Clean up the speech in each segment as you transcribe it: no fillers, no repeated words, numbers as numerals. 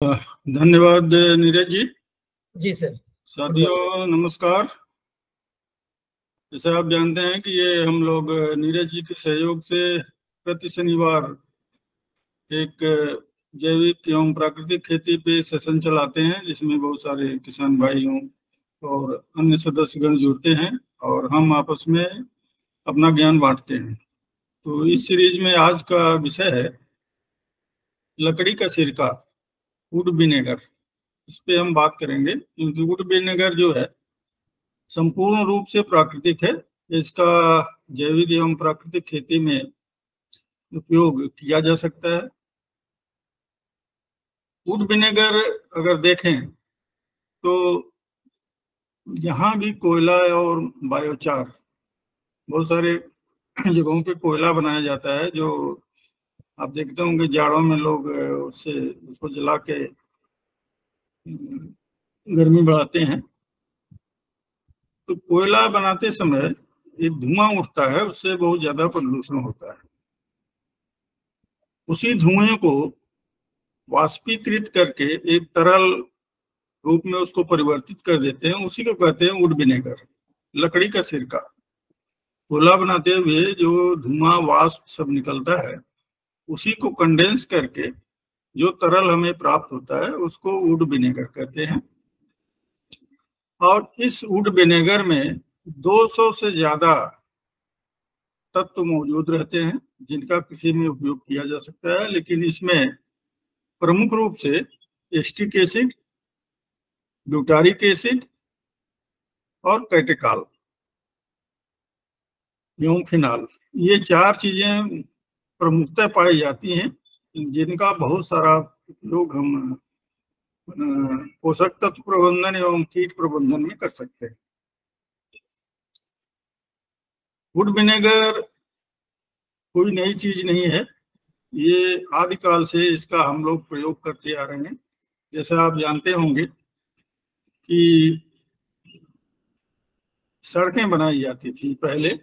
धन्यवाद नीरज जी। जी सर। साथियों नमस्कार। जैसे आप जानते हैं कि ये हम लोग नीरज जी के सहयोग से प्रति शनिवार एक जैविक एवं प्राकृतिक खेती पे सेशन चलाते हैं, जिसमें बहुत सारे किसान भाइयों और अन्य सदस्यगण जुड़ते हैं और हम आपस में अपना ज्ञान बांटते हैं। तो इस सीरीज में आज का विषय है लकड़ी का सिरका, वुड विनेगर। इस पे हम बात करेंगे क्योंकि वुड विनेगर जो है संपूर्ण रूप से प्राकृतिक है। इसका जैविक एवं प्राकृतिक खेती में उपयोग किया जा सकता है। वुड विनेगर अगर देखें तो यहाँ भी कोयला और बायोचार, बहुत सारे जगहों पे कोयला बनाया जाता है, जो आप देखते होंगे जाड़ों में लोग उससे उसको जला के गर्मी बढ़ाते हैं। तो कोयला बनाते समय एक धुआं उठता है, उससे बहुत ज्यादा प्रदूषण होता है। उसी धुएं को वाष्पीकृत करके एक तरल रूप में उसको परिवर्तित कर देते हैं, उसी को कहते हैं वुड विनेगर, लकड़ी का सिरका। कोयला बनाते हुए जो धुआं वाष्प सब निकलता है, उसी को कंडेंस करके जो तरल हमें प्राप्त होता है उसको वुड विनेगर कहते हैं। और इस वुड विनेगर में 200 से ज्यादा तत्व मौजूद रहते हैं जिनका किसी में उपयोग किया जा सकता है, लेकिन इसमें प्रमुख रूप से एस्टिक एसिड, ब्यूटारिक एसिड और कैटेकॉल एवं फिनाल, ये चार चीजें प्रमुखता पाई जाती हैं, जिनका बहुत सारा उपयोग हम पोषक तत्व प्रबंधन एवं कीट प्रबंधन में कर सकते हैं। वुड विनेगर कोई नई चीज नहीं है, ये आदिकाल से इसका हम लोग प्रयोग करते आ रहे हैं। जैसा आप जानते होंगे कि सड़कें बनाई जाती थी पहले,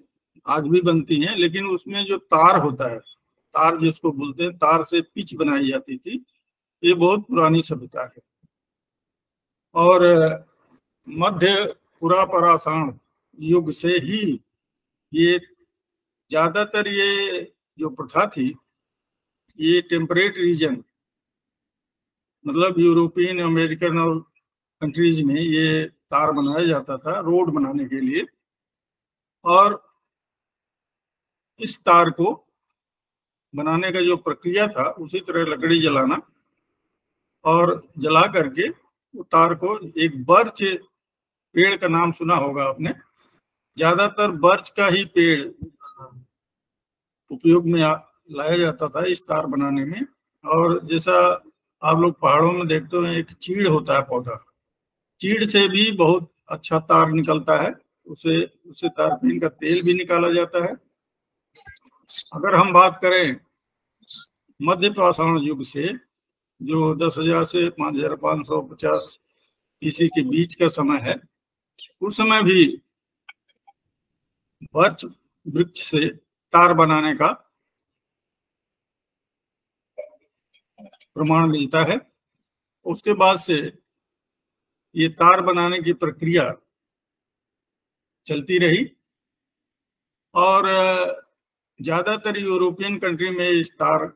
आज भी बनती हैं, लेकिन उसमें जो तार होता है, तार जिसको बोलते हैं, तार से पिच बनाई जाती थी। ये बहुत पुरानी सभ्यता है और मध्य पुरापाषाण युग से ही ये ज्यादातर ये जो प्रथा थी, ये टेम्परेट रीजन मतलब यूरोपियन अमेरिकन और कंट्रीज में ये तार बनाया जाता था रोड बनाने के लिए। और इस तार को बनाने का जो प्रक्रिया था, उसी तरह लकड़ी जलाना और जला करके तार को, एक बर्च पेड़ का नाम सुना होगा आपने, ज्यादातर बर्च का ही पेड़ उपयोग में लाया जाता था इस तार बनाने में। और जैसा आप लोग पहाड़ों में देखते हो, एक चीड़ होता है पौधा, चीड़ से भी बहुत अच्छा तार निकलता है, उसे उसे तारपीन का तेल भी निकाला जाता है। अगर हम बात करें मध्य पाषाण युग से, जो 10,000 से 5,550 ईस्वी के बीच का समय है, उस समय भी बर्च वृक्ष से तार बनाने का प्रमाण मिलता है। उसके बाद से ये तार बनाने की प्रक्रिया चलती रही और ज्यादातर यूरोपियन कंट्री में इस तार,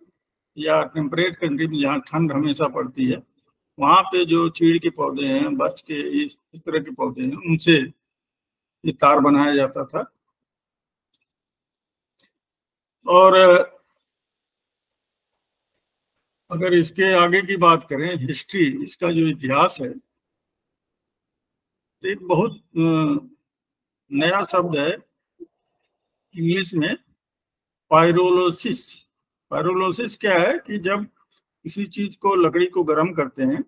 या टेम्परेट कंट्री में जहाँ ठंड हमेशा पड़ती है, वहां पे जो चीड़ के पौधे हैं, बर्च के, इस तरह के पौधे हैं, उनसे ये तार बनाया जाता था। और अगर इसके आगे की बात करें, हिस्ट्री, इसका जो इतिहास है, तो एक बहुत नया शब्द है इंग्लिश में, पायरोलोसिस। पायरोलोसिस क्या है कि जब किसी चीज को, लकड़ी को गर्म करते हैं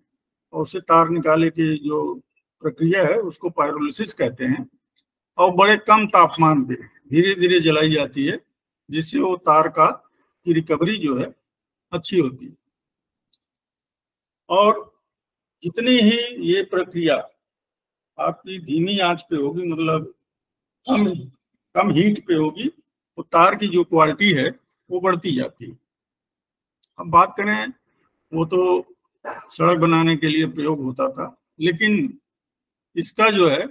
और उसे तार निकाले की जो प्रक्रिया है, उसको पायरोलिसिस कहते हैं। और बड़े कम तापमान पे धीरे धीरे जलाई जाती है, जिससे वो तार का की रिकवरी जो है अच्छी होती है। और जितनी ही ये प्रक्रिया आपकी धीमी आंच पे होगी, मतलब कम कम हीट पे होगी, तो तार की जो क्वालिटी है वो बढ़ती जाती है। अब बात करें, वो तो सड़क बनाने के लिए प्रयोग होता था, लेकिन इसका जो है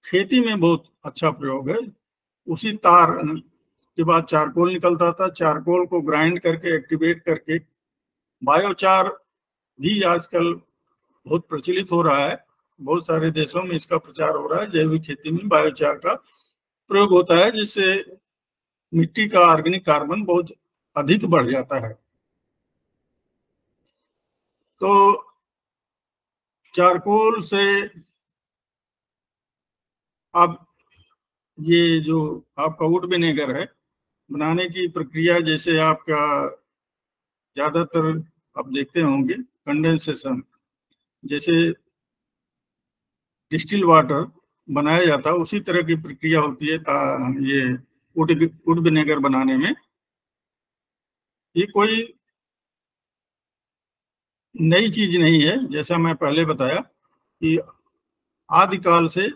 खेती में बहुत अच्छा प्रयोग है। उसी तार के बाद चारकोल निकलता था, चारकोल को ग्राइंड करके एक्टिवेट करके बायोचार भी आजकल बहुत प्रचलित हो रहा है। बहुत सारे देशों में इसका प्रचार हो रहा है। जैविक खेती में बायोचार का प्रयोग होता है, जिससे मिट्टी का ऑर्गेनिक कार्बन बहुत अधिक बढ़ जाता है। तो चारकोल से अब ये जो आपका वुड विनेगर है बनाने की प्रक्रिया, जैसे आपका ज्यादातर आप देखते होंगे कंडेंसेशन, जैसे डिस्टिल वाटर बनाया जाता है, उसी तरह की प्रक्रिया होती है ये वुड विनेगर बनाने में। ये कोई नई चीज नहीं है। जैसा मैं पहले बताया कि आदिकाल से,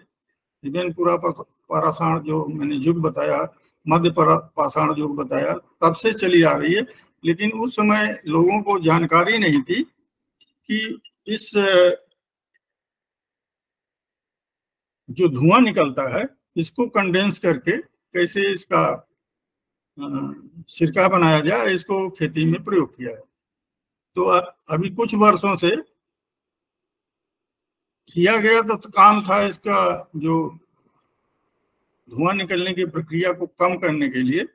इवन पूरा पाषाण जो मैंने युग बताया, मध्य पाषाण युग बताया, तब से चली आ रही है। लेकिन उस समय लोगों को जानकारी नहीं थी कि इस जो धुआं निकलता है इसको कंडेंस करके कैसे इसका सिरका बनाया जाए, इसको खेती में प्रयोग किया है। तो अभी कुछ वर्षों से किया गया तो काम था इसका जो धुआं निकलने की प्रक्रिया को कम करने के लिए,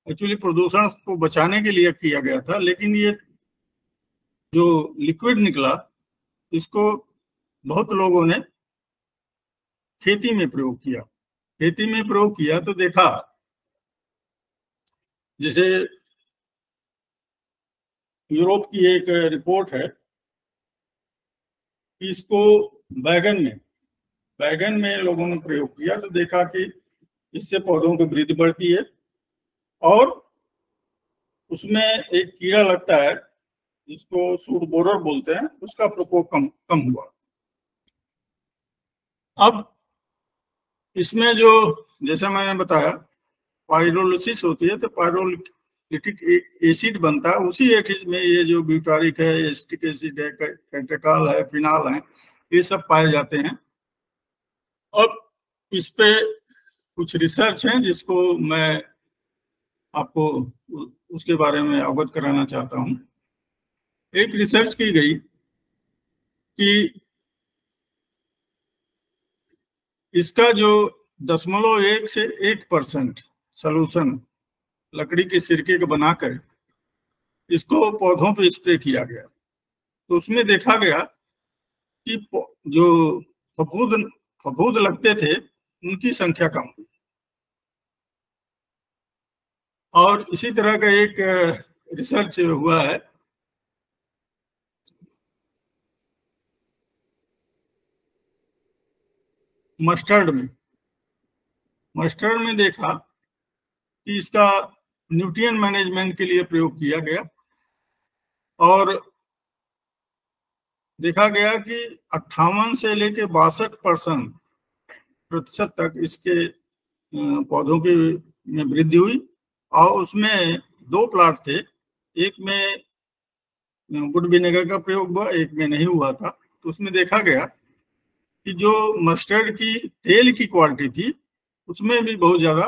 एक्चुअली प्रदूषण को बचाने के लिए किया गया था। लेकिन ये जो लिक्विड निकला इसको बहुत लोगों ने खेती में प्रयोग किया। खेती में प्रयोग किया तो देखा, जैसे यूरोप की एक रिपोर्ट है कि इसको बैगन में लोगों ने प्रयोग किया तो देखा कि इससे पौधों की वृद्धि बढ़ती है और उसमें एक कीड़ा लगता है जिसको सूट बोरर बोलते हैं, उसका प्रकोप कम हुआ। अब इसमें जो जैसा मैंने बताया पाइरोलिसिस होती है, तो पाइरोलिटिक एसिड बनता है। उसी एसिड में ये जो ब्यूटारिक है, एसिटिक एसिड है, कैटेकॉल है, फिनाल है, ये सब पाए जाते हैं। अब इस पे कुछ रिसर्च है जिसको मैं आपको उसके बारे में अवगत कराना चाहता हूँ। एक रिसर्च की गई कि इसका जो 0.1 से 1% सॉल्यूशन लकड़ी के सिरके को बनाकर इसको पौधों पे स्प्रे किया गया, तो उसमें देखा गया कि जो फफूंद लगते थे उनकी संख्या कम हुई। और इसी तरह का एक रिसर्च हुआ है मस्टर्ड में देखा कि इसका न्यूट्रिएंट मैनेजमेंट के लिए प्रयोग किया गया और देखा गया कि 58 से लेके 62% तक इसके पौधों की में वृद्धि हुई। और उसमें 2 प्लाट थे, एक में वुड विनेगर का प्रयोग हुआ, एक में नहीं हुआ था। तो उसमें देखा गया कि जो मस्टर्ड की तेल की क्वालिटी थी उसमें भी बहुत ज्यादा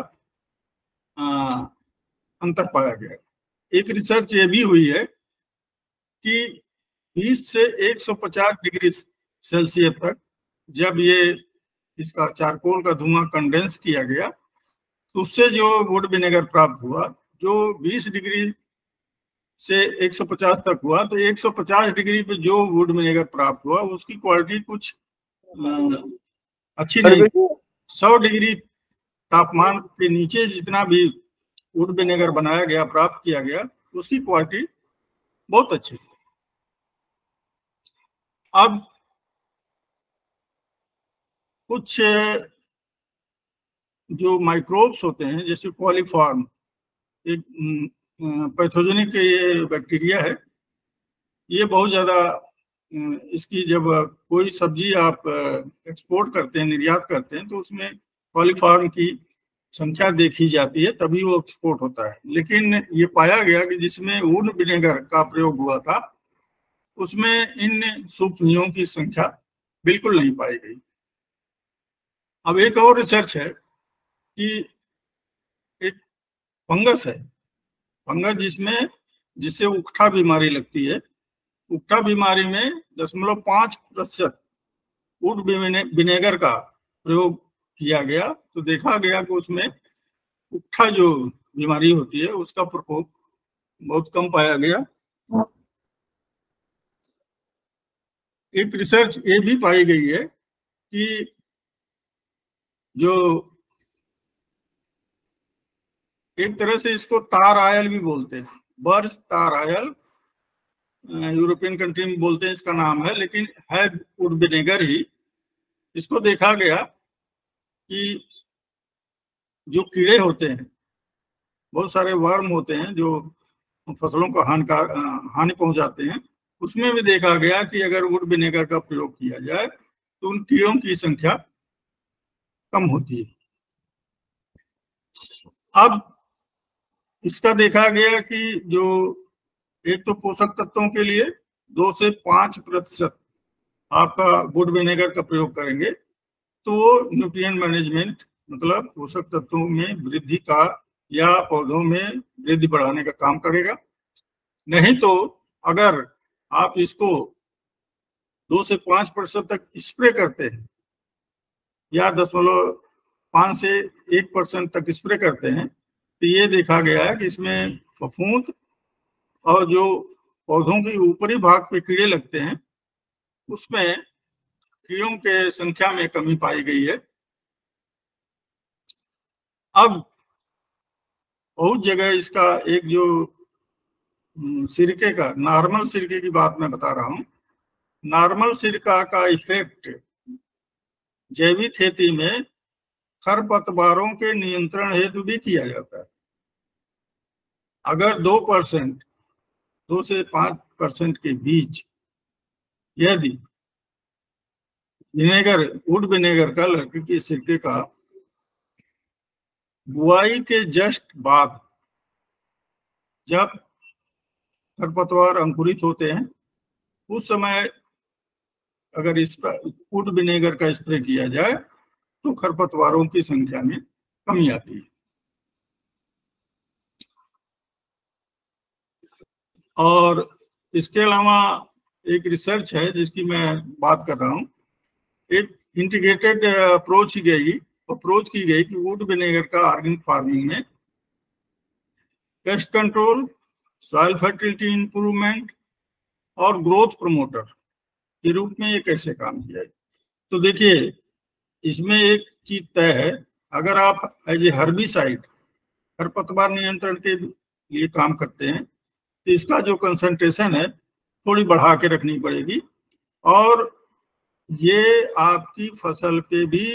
अंतर पाया गया। एक रिसर्च ये भी हुई है कि 20 से 150 डिग्री सेल्सियस तक जब ये इसका चारकोल का धुआं कंडेंस किया गया तो उससे जो वुड विनेगर प्राप्त हुआ, जो 20 डिग्री से 150 तक हुआ, तो 150 डिग्री पे जो वुड विनेगर प्राप्त हुआ उसकी क्वालिटी कुछ अच्छी नहीं। 100 डिग्री तापमान के नीचे जितना भी वुड विनेगर बनाया गया, प्राप्त किया गया, उसकी क्वालिटी बहुत अच्छी। अब कुछ जो माइक्रोब्स होते हैं जैसे कॉलीफॉर्म, एक पैथोजेनिक ये बैक्टीरिया है, ये बहुत ज्यादा इसकी जब कोई सब्जी आप एक्सपोर्ट करते हैं, निर्यात करते हैं, तो उसमें कॉलीफॉर्म की संख्या देखी जाती है तभी वो एक्सपोर्ट होता है। लेकिन ये पाया गया कि जिसमें वुड विनेगर का प्रयोग हुआ था उसमें इन सूक्ष्मजीवों की संख्या बिल्कुल नहीं पाई गई। अब एक और रिसर्च है कि एक फंगस है, फंगस जिससे उकठा बीमारी लगती है। उकठा बीमारी में 0.5% वुड विनेगर का प्रयोग किया गया तो देखा गया कि उसमें उकठा जो बीमारी होती है उसका प्रकोप बहुत कम पाया गया। एक रिसर्च ये भी पाई गई है कि जो एक तरह से इसको तार आयल भी बोलते हैं, बर्च तार आयल, यूरोपियन कंट्री में बोलते हैं इसका नाम है, लेकिन है वुड विनेगर ही। इसको देखा गया कि जो कीड़े होते हैं, बहुत सारे वर्म होते हैं जो फसलों को हानि पहुंचाते हैं, उसमें भी देखा गया कि अगर वुड विनेगर का प्रयोग किया जाए तो उन कीड़ों की संख्या कम होती है। अब इसका देखा गया कि जो एक तो पोषक तत्वों के लिए 2 से 5% आपका वुड विनेगर का प्रयोग करेंगे तो न्यूट्रिएंट मैनेजमेंट मतलब पोषक तत्वों में वृद्धि का या पौधों में वृद्धि बढ़ाने का काम करेगा। नहीं तो अगर आप इसको 2 से 5% तक स्प्रे करते हैं या 0.5 से 1% तक स्प्रे करते हैं तो ये देखा गया है कि इसमें फफूंद और जो पौधों के ऊपरी भाग पे कीड़े लगते हैं उसमें कीड़ों के संख्या में कमी पाई गई है। अब बहुत जगह इसका एक जो सिरके का नॉर्मल सिरके की बात मैं बता रहा हूँ, नॉर्मल सिरका का इफेक्ट जैविक खेती में खरपतवारों के नियंत्रण हेतु भी किया जाता है। अगर 2 से 5% के बीच यदि वुड विनेगर का लकड़ी के सिरके का बुआई के जस्ट बाद जब खरपतवार अंकुरित होते हैं उस समय अगर इस पर वुड विनेगर का स्प्रे किया जाए तो खरपतवारों की संख्या में कमी आती है। और इसके अलावा एक रिसर्च है जिसकी मैं बात कर रहा हूँ, एक इंटीग्रेटेड अप्रोच की गई कि वुड विनेगर का ऑर्गेनिक फार्मिंग में pest control, soil fertility improvement और ग्रोथ प्रमोटर के रूप में ये कैसे काम किया है। तो देखिए इसमें एक चीज तय है, अगर आप एज ए हर्बिसाइड खरपतवार नियंत्रण के लिए काम करते हैं तो इसका जो कंसंट्रेशन है थोड़ी बढ़ा के रखनी पड़ेगी और ये आपकी फसल पे भी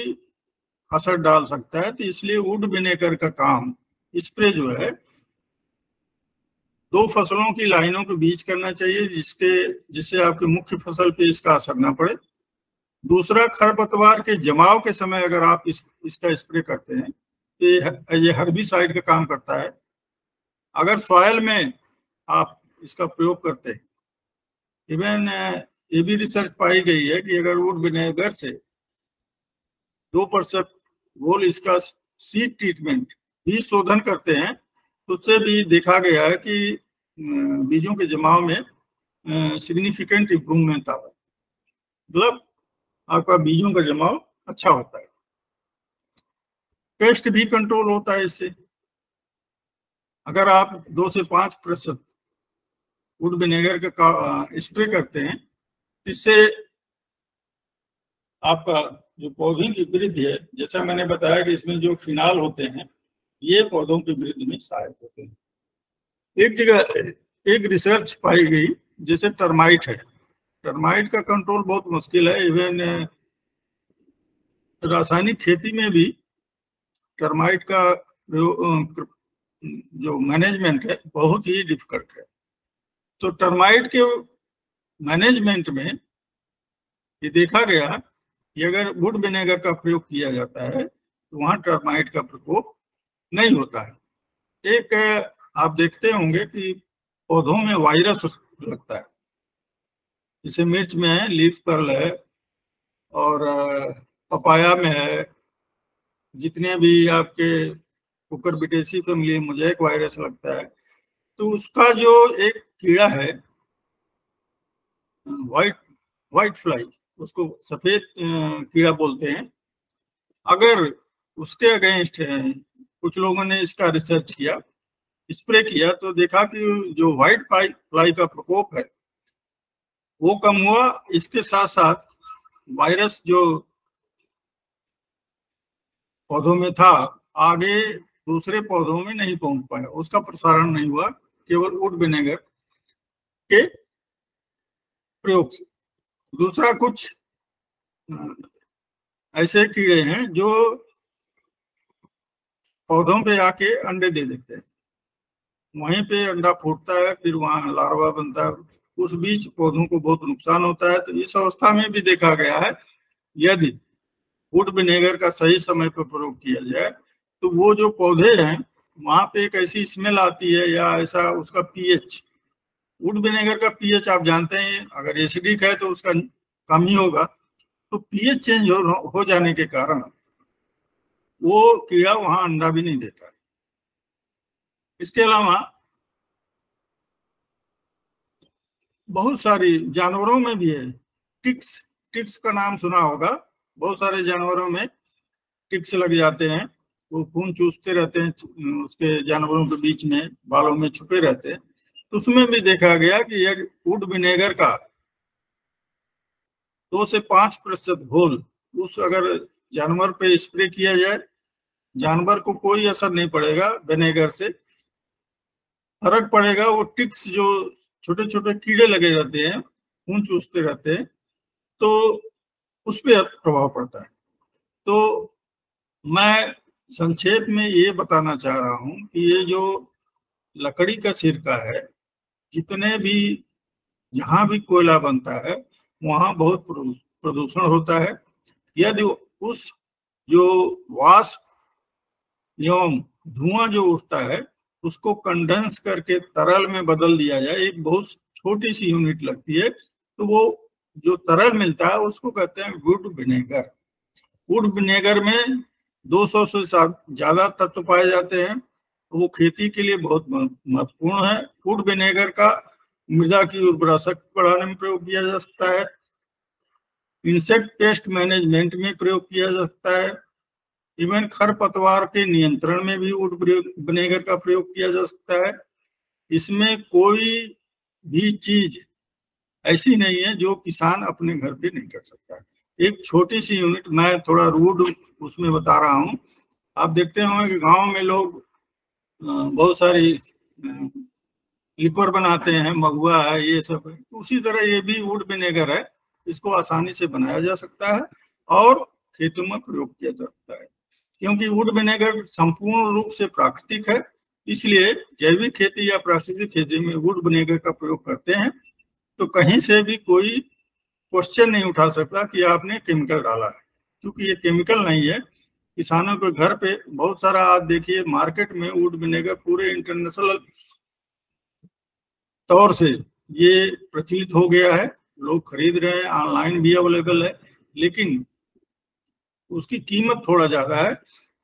असर डाल सकता है। तो इसलिए वुड विनेगर का काम स्प्रे जो है 2 फसलों की लाइनों के बीच करना चाहिए जिससे आपके मुख्य फसल पे इसका असर ना पड़े। दूसरा, खरपतवार के जमाव के समय अगर आप इसका स्प्रे करते हैं तो ये हर्बिसाइड का काम करता है। अगर सॉइल में आप इसका प्रयोग करते हैं, इवन ये भी रिसर्च पाई गई है कि अगर वुड विनेगर से 2% घोल इसका सीड ट्रीटमेंट भी शोधन करते हैं तो उससे भी देखा गया है कि बीजों के जमाव में सिग्निफिकेंट इंप्रूवमेंट आता है, मतलब आपका बीजों का जमाव अच्छा होता है। पेस्ट भी कंट्रोल होता है इससे। अगर आप 2 से 5% वुड विनेगर का स्प्रे करते हैं, इससे आपका जो पौधों की वृद्धि है, जैसा मैंने बताया कि इसमें जो फिनाल होते हैं ये पौधों की वृद्धि में सहायक होते हैं। एक जगह एक रिसर्च पाई गई, जैसे टर्माइट है, टर्माइट का कंट्रोल बहुत मुश्किल है। इवन रासायनिक खेती में भी टर्माइट का जो मैनेजमेंट है बहुत ही डिफिकल्ट है। तो टर्माइट के मैनेजमेंट में ये देखा गया कि अगर वुड विनेगर का प्रयोग किया जाता है तो वहाँ टर्माइट का प्रकोप नहीं होता है। एक आप देखते होंगे कि पौधों में वायरस लगता है, जैसे मिर्च में है, लीफ कर्ल है, और पपाया में है, जितने भी आपके कुकुरबिटेसी फैमिली में मोज़ेक वायरस लगता है। तो उसका जो एक कीड़ा है व्हाइट व्हाइट फ्लाई, उसको सफेद कीड़ा बोलते हैं, अगर उसके अगेंस्ट कुछ लोगों ने इसका रिसर्च किया, स्प्रे किया, तो देखा कि जो व्हाइट फ्लाई का प्रकोप है वो कम हुआ। इसके साथ साथ वायरस जो पौधों में था आगे दूसरे पौधों में नहीं पहुंच पाया, उसका प्रसारण नहीं हुआ, केवल वुड विनेगर के प्रयोग से। दूसरा, कुछ ऐसे कीड़े हैं जो पौधों पे आके अंडे दे देते हैं, वहीं पे अंडा फूटता है, फिर वहां लार्वा बनता है, उस बीच पौधों को बहुत नुकसान होता है। तो इस अवस्था में भी देखा गया है यदि वुड विनेगर का सही समय पर प्रयोग किया जाए तो वो जो पौधे हैं वहां पे एक ऐसी स्मेल आती है, या ऐसा उसका पीएच, वुड विनेगर का पीएच आप जानते हैं, अगर एसिडिक है तो उसका कम ही होगा। तो पीएच चेंज हो जाने के कारण वो कीड़ा वहां अंडा भी नहीं देता है। इसके अलावा बहुत सारी जानवरों में भी है, टिक्स, टिक्स का नाम सुना होगा, बहुत सारे जानवरों में टिक्स लग जाते हैं, वो खून चूसते रहते हैं, उसके जानवरों के बीच में बालों में छुपे रहते हैं। तो उसमें भी देखा गया कि यदि वुड विनेगर का 2 से 5% घोल उस अगर जानवर पे स्प्रे किया जाए, जानवर को कोई असर नहीं पड़ेगा, विनेगर से फर्क पड़ेगा। वो टिक्स जो छोटे छोटे कीड़े लगे रहते हैं, खून चूसते रहते हैं, तो उस पर प्रभाव पड़ता है। तो मैं संक्षेप में ये बताना चाह रहा हूँ कि ये जो लकड़ी का सिरका है, जितने भी जहाँ भी कोयला बनता है वहाँ बहुत प्रदूषण होता है। यदि उस जो वाष्प एवं धुआं जो उठता है उसको कंडेंस करके तरल में बदल दिया जाए, एक बहुत छोटी सी यूनिट लगती है, तो वो जो तरल मिलता है उसको कहते हैं वुड विनेगर। वुड विनेगर में 200 से ज्यादा तत्व पाए जाते हैं, तो वो खेती के लिए बहुत महत्वपूर्ण है। वुड विनेगर का मृदा की उर्वरा शक्ति बढ़ाने में प्रयोग किया जा सकता है, इंसेक्ट पेस्ट मैनेजमेंट में प्रयोग किया जा सकता है, इवन खरपतवार के नियंत्रण में भी वुड विनेगर का प्रयोग किया जा सकता है। इसमें कोई भी चीज ऐसी नहीं है जो किसान अपने घर पे नहीं कर सकता। एक छोटी सी यूनिट, मैं थोड़ा रूड उसमें बता रहा हूँ, आप देखते होंगे कि गांव में लोग बहुत सारी लिक्वर बनाते हैं, महुआ है, ये सब है। उसी तरह ये भी वुड विनेगर है, इसको आसानी से बनाया जा सकता है और खेतों में प्रयोग किया जा सकता है। क्योंकि वुड विनेगर संपूर्ण रूप से प्राकृतिक है, इसलिए जैविक खेती या प्राकृतिक खेती में वुड विनेगर का प्रयोग करते हैं तो कहीं से भी कोई क्वेश्चन नहीं उठा सकता कि आपने केमिकल डाला है, क्योंकि ये केमिकल नहीं है। किसानों के घर पे बहुत सारा, आज देखिए मार्केट में वुड विनेगर पूरे इंटरनेशनल तौर से ये प्रचलित हो गया है, लोग खरीद रहे हैं, ऑनलाइन भी अवेलेबल है, लेकिन उसकी कीमत थोड़ा ज्यादा है।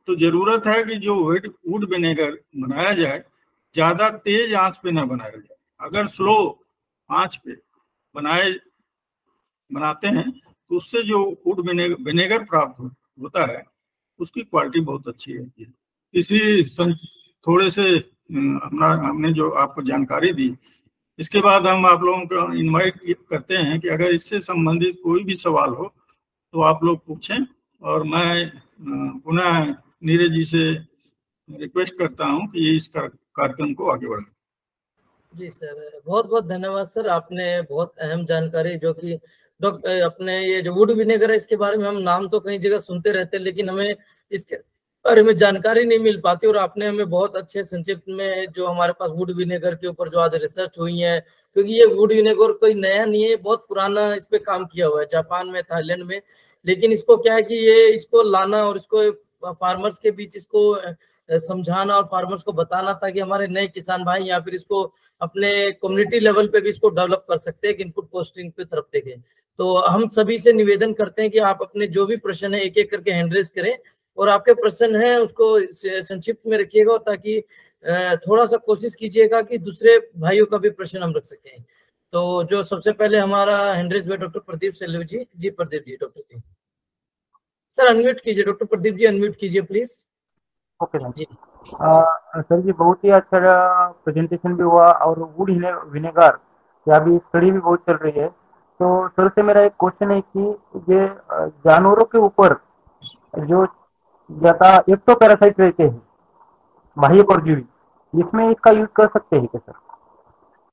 तो जरूरत है कि जो वुड विनेगर बनाया जाए ज्यादा तेज आंच पे ना बनाया जाए। अगर स्लो आंच पे बनाते हैं तो उससे जो वुड विनेगर प्राप्त होता है उसकी क्वालिटी बहुत अच्छी रहती है। इसी थोड़े से हमने जो आपको जानकारी दी, इसके बाद हम आप लोगों को इनवाइट करते हैं कि अगर इससे संबंधित कोई भी सवाल हो तो आप लोग पूछें, और मैं पुनः नीरज जी से रिक्वेस्ट करता हूं कि इस कार्यक्रम को आगे बढ़ाएं। जी सर, बहुत बहुत धन्यवाद सर, आपने बहुत अहम जानकारी जो कि अपने ये जो वुड विनेगर है इसके बारे में हम नाम तो कई जगह सुनते रहते हैं, लेकिन हमें इसके बारे में जानकारी नहीं मिल पाती, और आपने हमें बहुत अच्छे संक्षिप्त में जो हमारे पास वुड विनेगर के ऊपर जो आज रिसर्च हुई है, क्योंकि ये वुड विनेगर कोई नया नहीं है, बहुत पुराना इस पे काम किया हुआ है जापान में, थाईलैंड में। लेकिन इसको क्या है कि ये इसको लाना और इसको फार्मर्स के बीच इसको समझाना और फार्मर्स को बताना, ताकि हमारे नए किसान भाई या फिर इसको अपने कम्युनिटी लेवल पे भी इसको डेवलप कर सकते हैं कि इनपुट कॉस्टिंग की तरफ देखें। तो हम सभी से निवेदन करते हैं कि आप अपने जो भी प्रश्न है एक एक करके हैंड रेज करें, और आपके प्रश्न है उसको संक्षिप्त में रखिएगा, ताकि थोड़ा सा कोशिश कीजिएगा कि दूसरे भाइयों का भी प्रश्न हम रख सकें। तो जो सबसे पहले हमारा हैंड रेज हुआ doctor Pradeep Selvi ji. Ji Pradeep ji, doctor ji sir unmute कीजिए, डॉक्टर प्रदीप जी अनम्यूट कीजिए please. Okay ji. Sir ji बहुत ही अच्छा प्रेजेंटेशन भी हुआ, और वुड विनेगर या भी स्टडी भी बहुत चल रही है। तो सर से मेरा एक क्वेश्चन है कि ये जानवरों के ऊपर जो ज्यादा एक तो पैरासाइट रहते हैं, बाह्य परजीवी, इसमें इसका यूज कर सकते हैं क्या सर?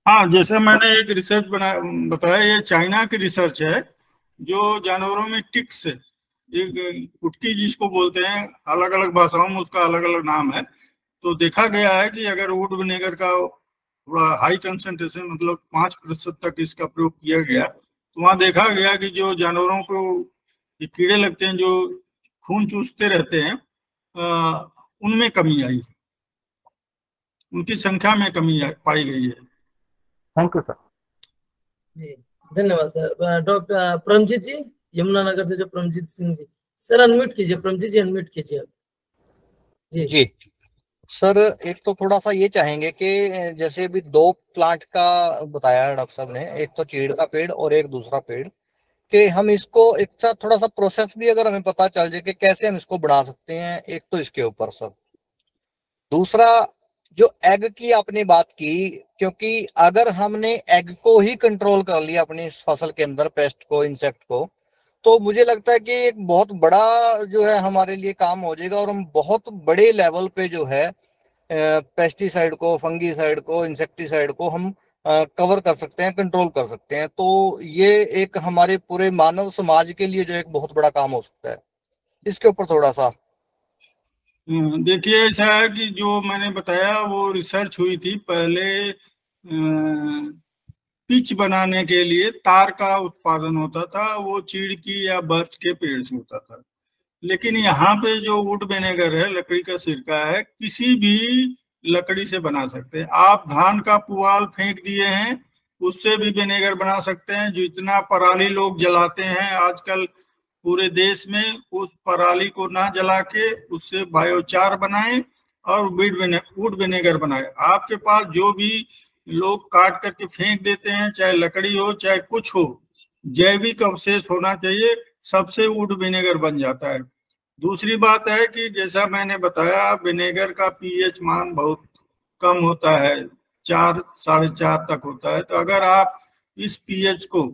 हाँ, जैसे मैंने एक रिसर्च बताया, ये चाइना की रिसर्च है, जो जानवरों में टिक्स, एक कुटकी जिसको बोलते हैं, अलग अलग भाषाओं में उसका अलग अलग नाम है। तो देखा गया है कि अगर वुड विनेगर का थोड़ा हाई कंसंट्रेशन, मतलब 5% तक इसका प्रयोग किया गया, तो वहां देखा गया कि जो जानवरों को ये कीड़े लगते हैं जो खून चूसते रहते हैं, उनमें कमी आई, उनकी संख्या में कमी पाई गई है। Thank you sir. जी धन्यवाद सर। डॉक्टर परमजीत जी, यमुनानगर से जो परमजीत सिंह जी, सर अनम्यूट कीजिए, परमजीत जी अनम्यूट कीजिए आप। जी सर, एक तो थोड़ा सा ये चाहेंगे कि जैसे अभी 2 प्लांट का बताया डॉक्टर साहब ने, एक तो चीड़ का पेड़ और एक दूसरा पेड़, कि हम इसको एक साथ थोड़ा सा प्रोसेस भी अगर हमें पता चल जाए कि कैसे हम इसको बढ़ा सकते हैं, एक तो इसके ऊपर सर। दूसरा, जो एग की आपने बात की, क्योंकि अगर हमने एग को ही कंट्रोल कर लिया अपनी फसल के अंदर, पेस्ट को, इंसेक्ट को, तो मुझे लगता है कि एक बहुत बड़ा जो है हमारे लिए काम हो जाएगा, और हम बहुत बड़े लेवल पे जो है पेस्टिसाइड को, फंगीसाइड को, इंसेक्टिसाइड को हम कवर कर सकते हैं, कंट्रोल कर सकते हैं। तो ये एक हमारे पूरे मानव समाज के लिए जो एक बहुत बड़ा काम हो सकता है। इसके ऊपर थोड़ा सा देखिए, ऐसा है कि जो मैंने बताया वो रिसर्च हुई थी पहले, पिच बनाने के लिए तार का उत्पादन होता था, वो चीड़ की या बर्च के पेड़ से होता था। लेकिन यहाँ पे जो वुड विनेगर है, लकड़ी का सिरका है, किसी भी लकड़ी से बना सकते हैं आप। धान का पुआल फेंक दिए हैं, उससे भी विनेगर बना सकते हैं। जो इतना पराली लोग जलाते हैं आजकल पूरे देश में, उस पराली को ना जला के उससे बायोचार बनाएं और वुड विनेगर बनाएं। आपके पास जो भी लोग काट करके फेंक देते हैं, चाहे लकड़ी हो चाहे कुछ हो, जैविक अवशेष होना चाहिए, सबसे वुड विनेगर बन जाता है। दूसरी बात है कि जैसा मैंने बताया, विनेगर का पीएच मान बहुत कम होता है, 4 साढ़े 4 तक होता है। तो अगर आप इस पीएच को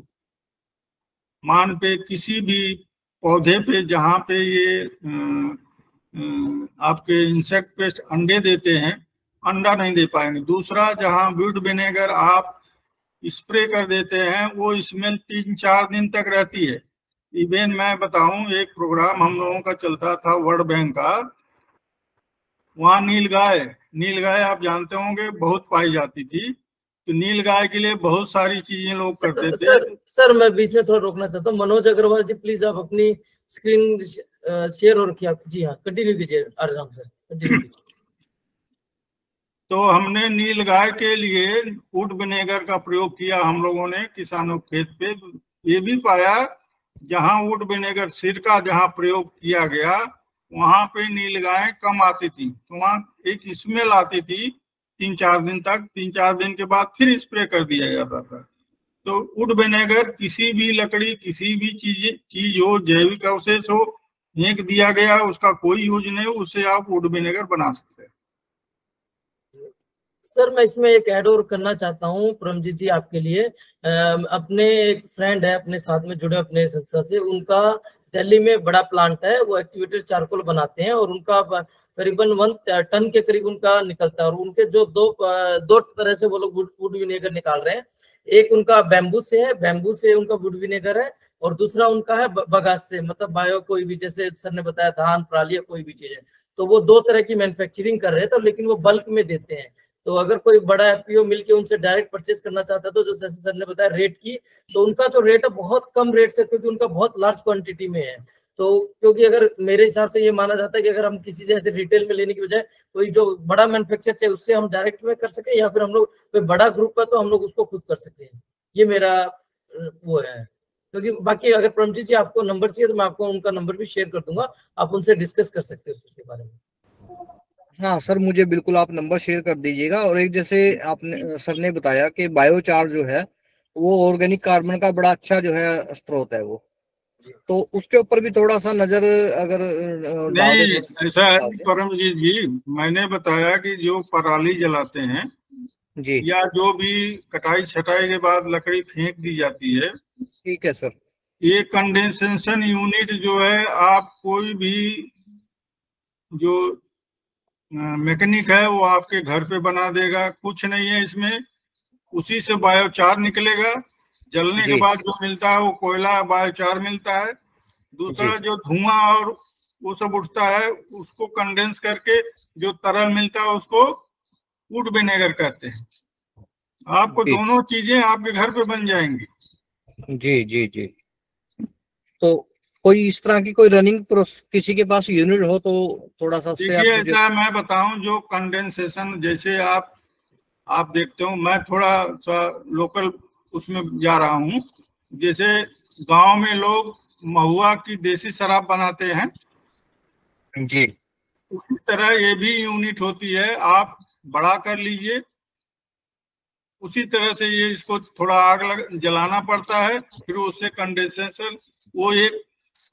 मान पे किसी भी पौधे पे जहाँ पे ये आपके इंसेक्ट पेस्ट अंडे देते हैं, अंडा नहीं दे पाएंगे। दूसरा, जहाँ वुड विनेगर आप स्प्रे कर देते हैं, वो स्मेल 3-4 दिन तक रहती है। इवन मैं बताऊं, एक प्रोग्राम हम लोगों का चलता था वर्ल्ड बैंक का, वहाँ नीलगाय आप जानते होंगे बहुत पाई जाती थी। तो नीलगाय के लिए बहुत सारी चीजें लोग करते थे। सर मैं बीच में थोड़ा रोकना चाहता हूँ। मनोज अग्रवाल जी प्लीज आप अपनी स्क्रीन शेयर और रखिए आप। जी हाँ, कंटिन्यू कीजिए आराम से, कंटिन्यू कीजिए। तो हमने नीलगाय के लिए वुड विनेगर का प्रयोग किया हम लोगों ने किसानों के खेत पे। ये भी पाया, जहाँ वुड विनेगर सिरका जहाँ प्रयोग किया गया, वहां पे नीलगाय कम आती थी। तो वहाँ एक स्मेल आती थी 3-4 दिन तक। 3-4 दिन के बाद फिर स्प्रे कर दिया जाता था। तो वुड विनेगर किसी भी लकड़ी, किसी भी चीज हो, जैविक अवशेष हो, फेंक दिया गया, उसका कोई यूज नहीं, उससे आप वुड विनेगर बना सकते हैं। सर मैं इसमें एक ऐड और करना चाहता हूँ परमजीत जी आपके लिए। अपने एक फ्रेंड है अपने साथ में जुड़े अपने संस्था से, उनका दिल्ली में बड़ा प्लांट है, वो एक्टिवेटेड चारकोल बनाते हैं और उनका करीबन 1 टन के करीब उनका निकलता है। और उनके जो दो तरह से वो लोग वुड विनेगर निकाल रहे हैं। एक उनका बैम्बू से है, बैम्बू से उनका वुड विनेगर है, और दूसरा उनका है बगास से, मतलब बायो कोई भी, जैसे सर ने बताया धान पराली कोई भी चीज है। तो वो 2 तरह की मैन्युफैक्चरिंग कर रहे हैं, तो लेकिन वो बल्क में देते हैं। तो अगर कोई बड़ा एफपीओ मिलके उनसे डायरेक्ट परचेस करना चाहता है, तो जो जैसे सर ने बताया रेट की, तो उनका जो रेट है बहुत कम रेट से, क्योंकि उनका बहुत लार्ज क्वांटिटी में है। तो क्योंकि अगर मेरे हिसाब से ये माना जाता है कि अगर हम किसी से ऐसे रिटेल में लेने की बजाय कोई जो बड़ा मैन्युफैक्चर है उससे हम डायरेक्ट में कर सके, या फिर हम लोग कोई बड़ा ग्रुप है तो हम लोग उसको खुद कर सकते हैं, ये मेरा वो है। क्योंकि बाकी अगर परमजीत जी आपको नंबर चाहिए तो मैं आपको उनका नंबर भी शेयर कर दूंगा, आप उनसे डिस्कस कर सकते हो उसके बारे में। हाँ सर, मुझे बिल्कुल आप नंबर शेयर कर दीजिएगा। और एक जैसे आपने सर ने बताया कि बायोचार जो है वो ऑर्गेनिक कार्बन का बड़ा अच्छा जो है स्रोत है वो, तो उसके ऊपर भी थोड़ा सा नजर अगर डाल नहीं, दे ऐसा है परमजीत जी, मैंने बताया कि जो पराली जलाते हैं जी, या जो भी कटाई छटाई के बाद लकड़ी फेंक दी जाती है, ठीक है सर। ये कंडेंसेशन यूनिट जो है, आप कोई भी जो मैकेनिक है वो आपके घर पे बना देगा, कुछ नहीं है इसमें। उसी से बायोचार निकलेगा, जलने के बाद जो मिलता है वो कोयला बायोचार मिलता है। दूसरा जो धुआं और वो सब उठता है उसको कंडेंस करके जो तरल मिलता है उसको वुड विनेगर कहते हैं। आपको दोनों चीजें आपके घर पे बन जाएंगी। जी जी जी। तो कोई इस तरह की कोई रनिंग किसी के पास यूनिट हो तो थोड़ा सा उससे आप देखिए, मुझे। ऐसा मैं बताऊं, जो कंडेंसेशन जैसे आप देखते हो, मैं थोड़ा सा लोकल उसमें जा रहा हूँ। जैसे गांव में लोग महुआ की देसी शराब बनाते हैं जी, उसी तरह ये भी यूनिट होती है, आप बड़ा कर लीजिए। उसी तरह से ये इसको थोड़ा आग जलाना पड़ता है, फिर उससे कंडेंसेशन, वो एक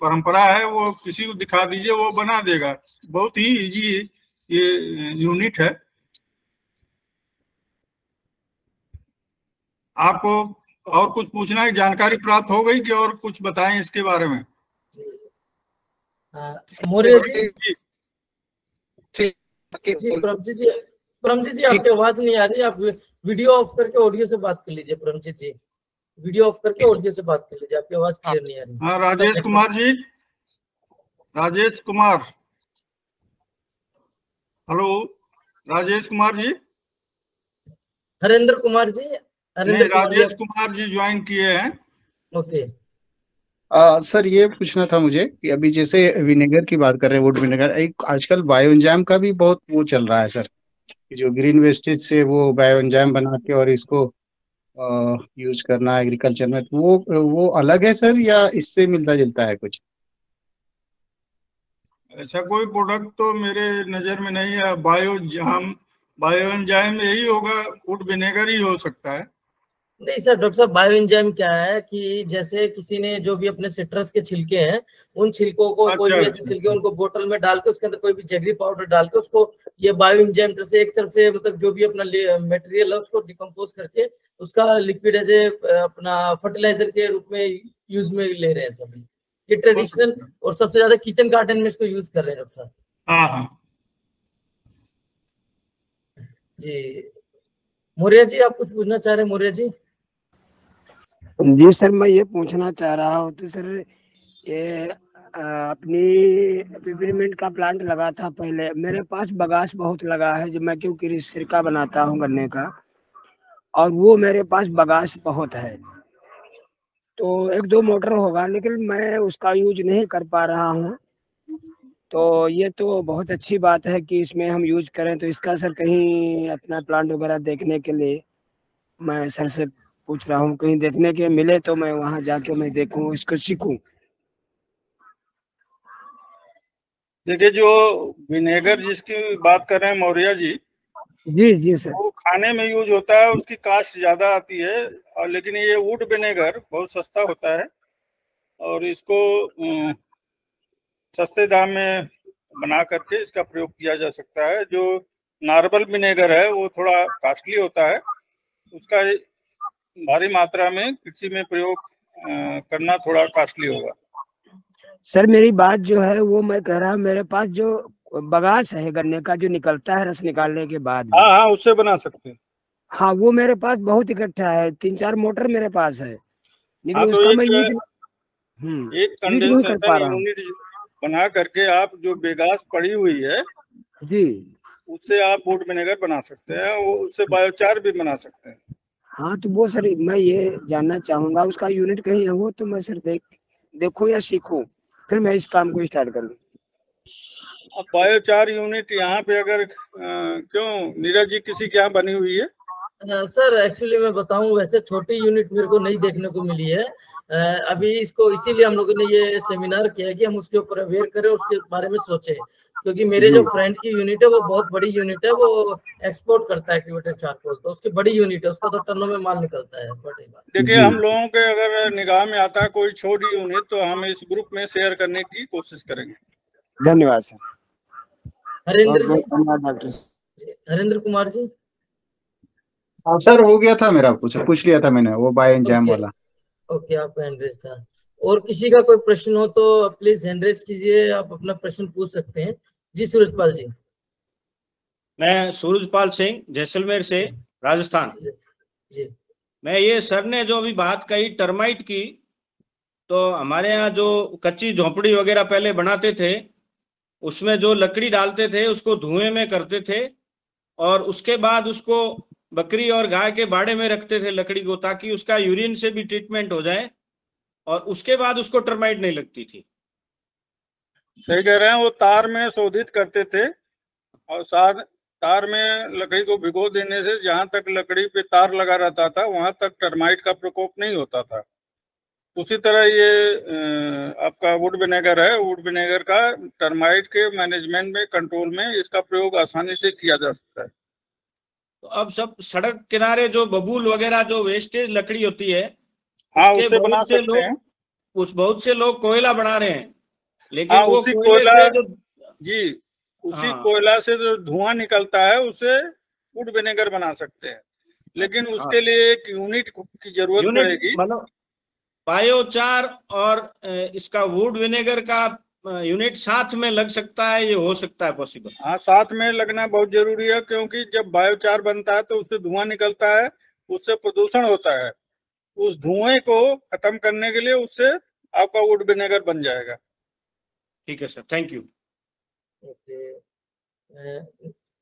परंपरा है, वो किसी को दिखा दीजिए वो बना देगा। बहुत ही इजी ये यूनिट है। आपको और कुछ पूछना है? जानकारी प्राप्त हो गई कि और कुछ बताएं इसके बारे में? मौर्य जी, जी परमजीत जी आपकी आवाज नहीं आ रही, आप वीडियो ऑफ करके ऑडियो से बात कर लीजिए। परमजीत जी वीडियो ऑफ करके ऑडियो से बात कर लीजिए, आपकी आवाज क्लियर नहीं आ रही। हाँ, राजेश कुमार जी, राजेश कुमार, हेलो राजेश कुमार जी। हरेंद्र कुमार जी, नहीं, राजेश कुमार जी ज्वाइन किए हैं। ओके। सर ये पूछना था मुझे कि अभी जैसे विनेगर की बात कर रहे हैं, वुड विनेगर, एक आजकल बायो एंजाइम का भी बहुत वो चल रहा है सर, कि जो ग्रीन वेस्टेज से वो बायो एंजाइम बना के और इसको यूज करना एग्रीकल्चर में, तो वो अलग है सर या इससे मिलता जुलता है कुछ? ऐसा कोई प्रोडक्ट तो मेरे नजर में नहीं है। बायो एंजाइम यही होगा, वुड विनेगर ही हो सकता है। नहीं सर, डॉक्टर साहब बायो एंजाइम क्या है कि जैसे किसी ने जो भी अपने सिट्रस के छिलके हैं उन छिलकों को कोई भी ऐसे छिलके उनको बोतल में डाल के उसके अंदर कोई भी जेगरी पाउडर डाल के उसको ये बायो एंजाइम से एक तरफ से मतलब जो भी अपना मटेरियल है उसको डिकम्पोज करके उसका लिक्विड एज ए अपना फर्टिलाइजर के रूप में यूज में ले रहे हैं सभी। ये ट्रेडिशनल और सबसे ज्यादा किचन गार्डन में इसको यूज कर रहे हैं डॉक्टर साहब। हाँ हाँ जी। मौर्य जी आप कुछ पूछना चाह रहे हैं? मौर्य जी। जी सर, मैं ये पूछना चाह रहा हूँ तो सर, ये अपनी पिपरमिंट का प्लांट लगा था पहले, मेरे पास बगास बहुत लगा है जो मैं क्योंकि सिरका बनाता हूँ गन्ने का, और वो मेरे पास बगास बहुत है, तो 1-2 मोटर होगा, लेकिन मैं उसका यूज नहीं कर पा रहा हूँ। तो ये तो बहुत अच्छी बात है कि इसमें हम यूज करें, तो इसका सर कहीं अपना प्लांट वगैरह देखने के लिए मैं सर से पूछ रहा हूँ, कहीं देखने के मिले तो मैं वहां जाके मैं देखूं, इसको सीखूं। देखिए, जो विनेगर जिसकी बात कर रहे हैं मौर्य जी, जी सर, वो खाने में यूज होता है, उसकी कास्ट ज्यादा आती है। और लेकिन ये वुड विनेगर बहुत सस्ता होता है और इसको सस्ते दाम में बना करके इसका प्रयोग किया जा सकता है। जो नॉर्मल विनेगर है वो थोड़ा कॉस्टली होता है, उसका भारी मात्रा में कृषि में प्रयोग करना थोड़ा कॉस्टली होगा। सर मेरी बात जो है वो मैं कह रहा हूँ, मेरे पास जो बगास है गन्ने का जो निकलता है रस निकालने के बाद में, हाँ, उससे बना सकते हैं। हाँ वो मेरे पास बहुत इकट्ठा है, 3-4 मोटर मेरे पास है, लेकिन तो उसका मैं यूज नहीं कर पा रहा हूँ। यूनिट बना करके आप जो बेगास पड़ी हुई है जी, उससे आप वुड विनेगर बना सकते हैं, वो उससे बायोचार भी बना सकते हैं। हाँ तो वो सर मैं ये जानना चाहूंगा उसका यूनिट कहीं है वो, तो मैं सर देखूं या सीखूं? फिर मैं इस काम को स्टार्ट कर लूँ। अब बायोचार यूनिट यहाँ पे अगर क्यों नीरज जी किसी के यहाँ बनी हुई है? सर एक्चुअली मैं बताऊं, वैसे छोटी यूनिट मेरे को नहीं देखने को मिली है अभी इसको, इसीलिए हम लोगों ने ये सेमिनार किया है कि हम उसके ऊपर अवेयर करें, उसके बारे में सोचें, क्योंकि मेरे जो फ्रेंड की यूनिट है वो बहुत बड़ी यूनिट है, वो एक्सपोर्ट करता है एक्टिवेटेड चारकोल, तो उसकी बड़ी यूनिट है, उसका तो टनों में माल निकलता है। देखिए हम लोगों के अगर निगाह में आता है कोई छोटी यूनिट तो हम इस ग्रुप में शेयर करने की कोशिश करेंगे। धन्यवाद सर। हरेंद्र जी, डॉक्टर हरेंद्र कुमार जी। हाँ सर, हो गया था मेरा, पूछ लिया था मैंने वो बायो एंजाइम वाला। ओके, आपका हैंड रेज था। और किसी का कोई प्रश्न हो तो प्लीज हैंड रेज कीजिए, आप अपना प्रश्न पूछ सकते हैं। जी सूरजपाल जी। मैं सूरजपाल सिंह, जैसलमेर से, राजस्थान। जी। मैं ये सर ने जो अभी बात कही टर्माइट की, तो हमारे यहाँ जो कच्ची झोंपड़ी वगैरह पहले बनाते थे, उसमें जो लकड़ी डालते थे उसको धुएं में करते थे, और उसके बाद उसको बकरी और गाय के बाड़े में रखते थे लकड़ी को, ताकि उसका यूरिन से भी ट्रीटमेंट हो जाए, और उसके बाद उसको टर्माइट नहीं लगती थी। सही कह रहे हैं, वो तार में शोधित करते थे और साथ तार में लकड़ी को भिगो देने से जहां तक लकड़ी पे तार लगा रहता था वहां तक टर्माइट का प्रकोप नहीं होता था। उसी तरह ये आपका वुड विनेगर है, वुड विनेगर का टर्माइट के मैनेजमेंट में, कंट्रोल में इसका प्रयोग आसानी से किया जा सकता है। तो अब सब सड़क किनारे जो बबूल वगैरह जो वेस्टेज लकड़ी होती है, हाँ उससे बना सकते हैं। बहुत से लोग कोयला बना रहे हैं, लेकिन हाँ, वो उसी कोयला कोयला जो जी उसी हाँ, कोयला से जो धुआं निकलता है उसे वुड विनेगर बना सकते हैं, लेकिन उसके लिए एक यूनिट की जरूरत पड़ेगी। मतलब बायोचार और इसका वुड विनेगर का यूनिट साथ में लग सकता है, ये हो सकता है पॉसिबल? हाँ, साथ में लगना बहुत जरूरी है, क्योंकि जब बायोचार बनता है तो उससे धुआं निकलता है, उससे प्रदूषण होता है। उस धुएं को खत्म करने के लिए उससे आपका वुड विनेगर बन जाएगा। ठीक है सर, थैंक यू।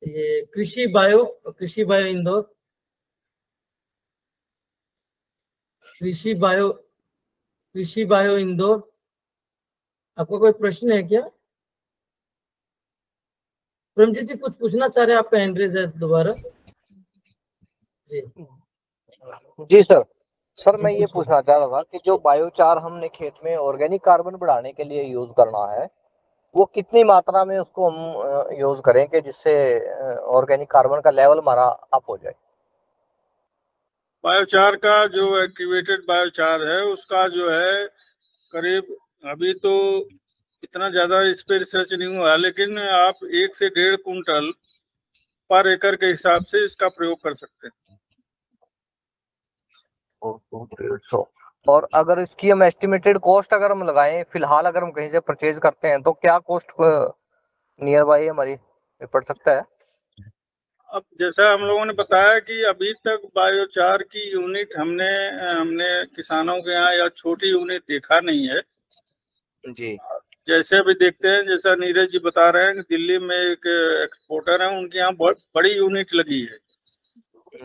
ये कृषि बायो इंदौर, कृषि बायो इंदौर, आपका कोई प्रश्न है क्या? प्रमजीत जी कुछ पूछना चाह रहे हैं, आपका हैंड रेज है दोबारा। जी सर मैं ये पूछना चाह रहा था कि जो बायोचार हमने खेत में ऑर्गेनिक कार्बन बढ़ाने के लिए यूज करना है, वो कितनी मात्रा में उसको हम यूज करें कि जिससे ऑर्गेनिक कार्बन का लेवल हमारा अप हो जाए? बायोचार का जो एक्टिवेटेड बायोचार है उसका जो है करीब, अभी तो इतना ज्यादा इस पे रिसर्च नहीं हुआ, लेकिन आप 1 से 1.5 कुंटल पर एकड़ के हिसाब से इसका प्रयोग कर सकते हैं। और अगर इसकी हम एस्टिमेटेड कॉस्ट अगर हम लगाएं, फिलहाल अगर हम कहीं से परचेज करते हैं तो क्या कॉस्ट नियर बाई हमारी पड़ सकता है? अब जैसा हम लोगों ने बताया कि अभी तक बायोचार की यूनिट हमने किसानों के यहाँ या छोटी यूनिट देखा नहीं है जी। जैसे अभी देखते हैं, जैसा नीरज जी बता रहे हैं कि दिल्ली में एक एक्सपोर्टर है, उनके यहाँ बहुत बड़ी यूनिट लगी है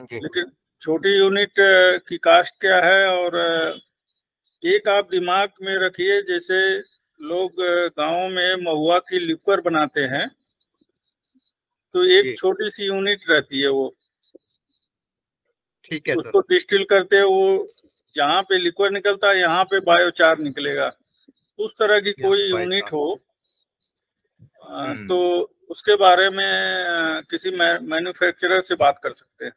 जी। लेकिन छोटी यूनिट की कास्ट क्या है। और एक आप दिमाग में रखिए, जैसे लोग गाँव में महुआ की लिक्वर बनाते हैं तो एक छोटी सी यूनिट रहती है, वो ठीक है, उसको डिस्टिल करते हैं, वो जहाँ पे लिक्वर निकलता है यहाँ पे बायोचार निकलेगा। उस तरह की कोई यूनिट हो तो उसके बारे में किसी मैन्युफैक्चरर से बात कर सकते हैं।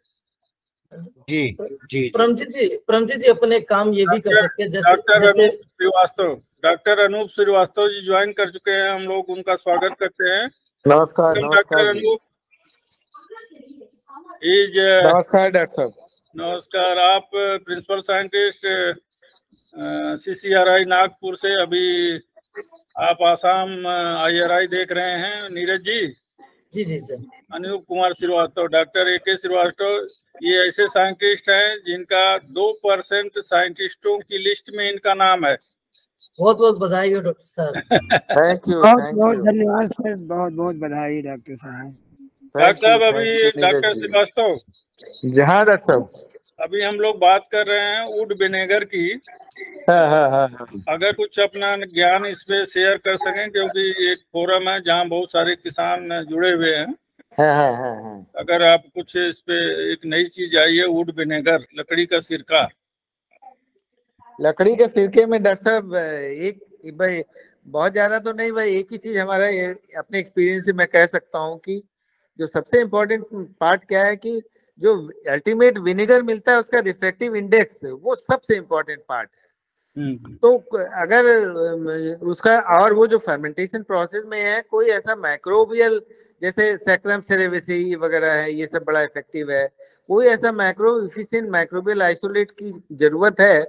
जी। परमजीत जी अपन एक काम ये भी कर सकते हैं, जैसे डॉक्टर अनूप श्रीवास्तव जी ज्वाइन कर चुके हैं, हम लोग उनका स्वागत करते हैं। नमस्कार डॉक्टर अनूप। नमस्कार डॉक्टर साहब। नमस्कार। आप प्रिंसिपल साइंटिस्ट CCRI नागपुर से, अभी आप आसाम IRI देख रहे हैं। नीरज जी जी sir. Anoop Kumar Srivastava, doctor AK Srivastava, ये ऐसे साइंटिस्ट हैं जिनका 2% साइंटिस्टों की लिस्ट में इनका नाम है। बहुत बहुत बधाई हो डॉक्टर साहब। थैंक यू, बहुत धन्यवाद सर, बहुत बहुत बधाई डॉक्टर साहब। डॉक्टर साहब, अभी डॉक्टर श्रीवास्तव। जी हाँ डॉक्टर साहब। अभी हम लोग बात कर रहे हैं वुड विनेगर की। हाँ। अगर कुछ अपना ज्ञान इस पे शेयर कर सकें, क्योंकि एक फोरम है जहाँ बहुत सारे किसान जुड़े हुए हैं। हाँ। अगर आप कुछ इस पे, एक नई चीज आई है वुड विनेगर, लकड़ी का सिरका। लकड़ी के सिरके में डॉक्टर साहब एक भाई बहुत ज्यादा तो नहीं भाई, एक ही चीज हमारा अपने एक्सपीरियंस से मैं कह सकता हूँ कि जो सबसे इम्पोर्टेंट पार्ट क्या है कि जो अल्टीमेट विनेगर मिलता है उसका रिफ्रैक्टिव इंडेक्स, वो सबसे इम्पोर्टेंट पार्ट है। तो अगर उसका, और वो जो फर्मेंटेशन प्रोसेस में है कोई ऐसा माइक्रोबियल, जैसे सैक्रम सेरेविसी वगैरह है, ये सब बड़ा इफेक्टिव है। कोई ऐसा माइक्रो इफिशिएंट माइक्रोबियल आइसोलेट की जरूरत है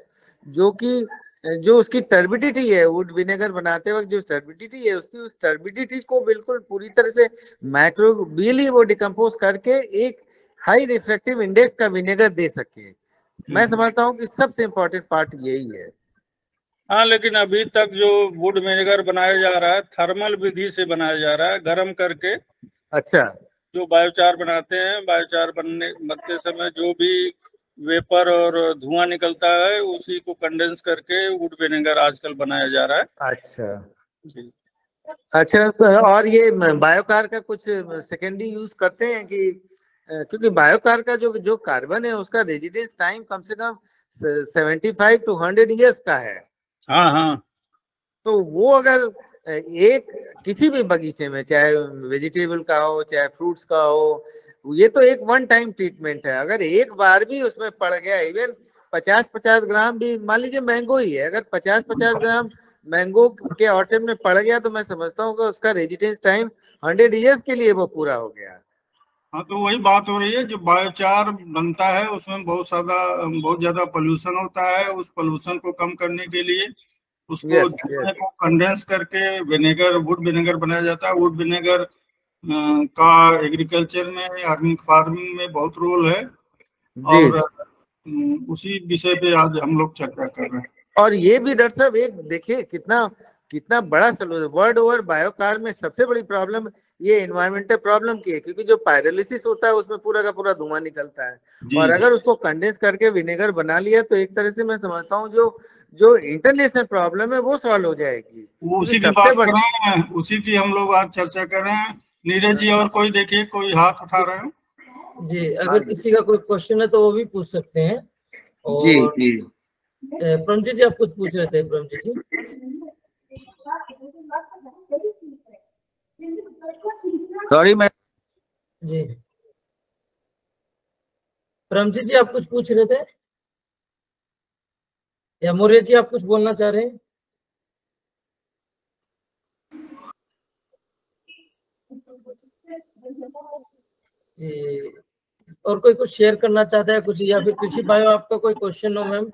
जो उसकी टर्बिडिटी है, वुड विनेगर बनाते वक्त जो टर्बिडिटी है उसकी, उस टर्बिडिटी को बिल्कुल पूरी तरह से माइक्रोबियली वो डिकम्पोज करके एक हाई रिफ्रैक्टिव इंडेक्स का विनेगर दे सके। मैं समझता हूँ कि सबसे इम्पोर्टेंट पार्ट यही है। हाँ, लेकिन अभी तक जो वुड विनेगर बनाया जा रहा है थर्मल विधि से बनाया जा रहा है, गर्म करके। अच्छा। जो बायोचार बनाते हैं, बायोचार बनते समय जो भी वेपर और धुआं निकलता है उसी को कंडेंस करके वुड विनेगर आजकल बनाया जा रहा है। अच्छा। और ये बायोकार का कुछ सेकेंडरी यूज करते हैं कि, क्योंकि बायोकार का जो कार्बन है उसका रेजिडेंस टाइम कम से कम 75 to 100 ईयर्स का है। हाँ। तो वो अगर एक किसी भी बगीचे में, चाहे वेजिटेबल का हो चाहे फ्रूट्स का हो, ये तो एक वन टाइम ट्रीटमेंट है। अगर एक बार भी उसमें पड़ गया, इवन 50-50 ग्राम भी, मान लीजिए मैंगो ही है, अगर 50-50 ग्राम मैंगो के ऑर्चर्ड में पड़ गया तो मैं समझता हूँ कि उसका रेजिडेंस टाइम 100 ईयर्स के लिए वो पूरा हो गया। हाँ, तो वही बात हो रही है, जो बायोचार बनता है उसमें बहुत ज्यादा पोल्यूशन होता है। उस पोल्यूशन को कम करने के लिए उसको को कंडेंस करके विनेगर, वुड विनेगर बनाया जाता है। वुड विनेगर का एग्रीकल्चर में, ऑर्गेनिक फार्मिंग में बहुत रोल है, और उसी विषय पे आज हम लोग चर्चा कर रहे हैं। और ये भी डॉक्टर साहब एक देखिए कितना बड़ा सलूशन, वर्ल्ड ओवर बायोकार में सबसे बड़ी प्रॉब्लम ये एनवायरमेंटल प्रॉब्लम की है, क्योंकि जो पायरोलिसिस होता है उसमें पूरा का पूरा धुआं निकलता है। और अगर उसको कंडेंस करके विनेगर बना लिया तो एक तरह से मैं समझता हूँ जो इंटरनेशनल प्रॉब्लम है वो सॉल्व हो जाएगी। उसी की बात कर रहे हैं, उसी की हम लोग आज चर्चा कर रहे हैं। नीरज जी, और कोई देखिए, कोई हाथ उठा रहे हो? जी, अगर किसी का कोई क्वेश्चन है तो वो भी पूछ सकते हैं। और जी प्रमजीत जी, आप कुछ पूछ रहे थे? प्रमजीत जी, सॉरी मैं जी, प्रमजीत जी आप कुछ पूछ रहे थे, या मौर्य जी आप कुछ बोलना चाह रहे हैं? जी, और कोई कुछ शेयर करना चाहता है कुछ, या फिर कृषि बायो आपका कोई क्वेश्चन हो मैम?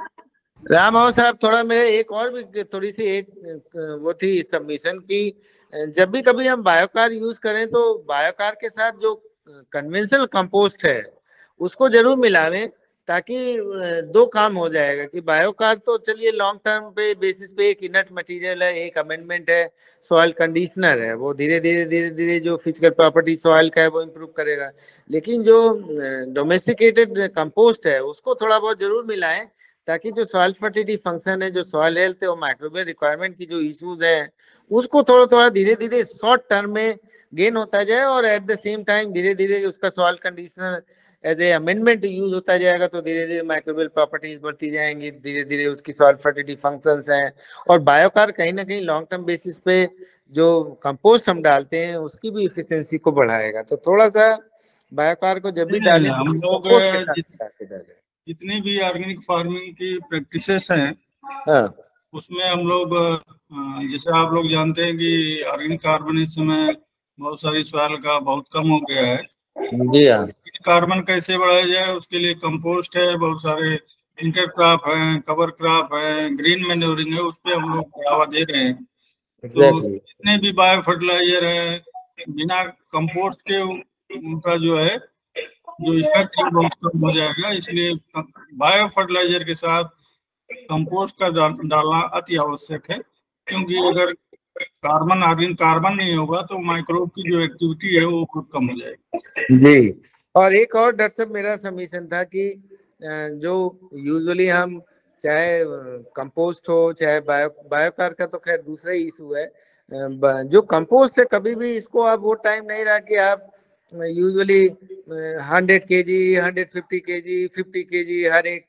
राम हो साहब, थोड़ा मेरे एक और भी थोड़ी सी एक वो थी सबमिशन की, जब भी कभी हम बायोकार यूज करें तो बायोकार के साथ जो कन्वेंशनल कंपोस्ट है उसको जरूर मिलावें, ताकि दो काम हो जाएगा कि बायोकार तो चलिए लॉन्ग टर्म पे बेसिस पे एक इनर्ट मटेरियल है, एक अमेंडमेंट है, सॉइल कंडीशनर है, वो धीरे धीरे जो फिजिकल प्रॉपर्टी सॉइल का है वो इम्प्रूव करेगा। लेकिन जो डोमेस्टिकेटेड कंपोस्ट है उसको थोड़ा बहुत जरूर मिलाएं, ताकि जो सॉइल फर्टिलिटी फंक्शन है, जो सॉइल हेल्थ है, वो माइक्रोबियल रिक्वायरमेंट की जो इश्यूज है उसको थोड़ा धीरे धीरे शॉर्ट टर्म में गेन होता जाए, और एट द सेम टाइम धीरे धीरे उसका soil conditioner as a amendment use होता जाएगा, तो धीरे धीरे माइक्रोबियल प्रॉपर्टीज बढ़ती जाएंगी, धीरे धीरे उसकी सॉइल फर्टिलिटी फंक्शंस हैं। और बायोकार कहीं ना कहीं लॉन्ग टर्म बेसिस पे जो कंपोस्ट हम डालते हैं उसकी भी एफिशिएंसी को बढ़ाएगा। तो थोड़ा सा बायोकार को जब भी डालें हम लोग डालें। जितनी भी ऑर्गेनिक फार्मिंग की प्रैक्टिसेस हैं, उसमें हम लोग, जैसे आप लोग जानते हैं कि ऑर्गेनिक कार्बन इस समय बहुत सारी सॉइल का बहुत कम हो गया है। जी हाँ। कार्बन कैसे बढ़ाया जाए उसके लिए कंपोस्ट है, बहुत सारे इंटरक्रॉप है, कवर क्रॉप है, ग्रीन मैन्योरिंग है, उस पर हम लोग बढ़ावा दे रहे हैं। तो जितने भी बायो फर्टिलाइजर है, बिना कंपोस्ट के उनका जो है जो इफेक्ट है बहुत कम हो जाएगा। इसलिए बायो फर्टिलाइजर के साथ कंपोस्ट का डालना अति आवश्यक है, क्योंकि अगर कार्बन नहीं होगा तो माइक्रोब की जो एक्टिविटी है वो बहुत कम हो जाएगी। जी। और एक और डॉक्टर साहब मेरा सबमिशन था कि जो यूजुअली हम चाहे कंपोस्ट हो चाहे बायोकार का तो खैर दूसरा ही इशू है। जो कंपोस्ट है कभी भी इसको आप वो टाइम नहीं रहा कि आप यूजुअली 100 kg 150 kg 50 kg हर एक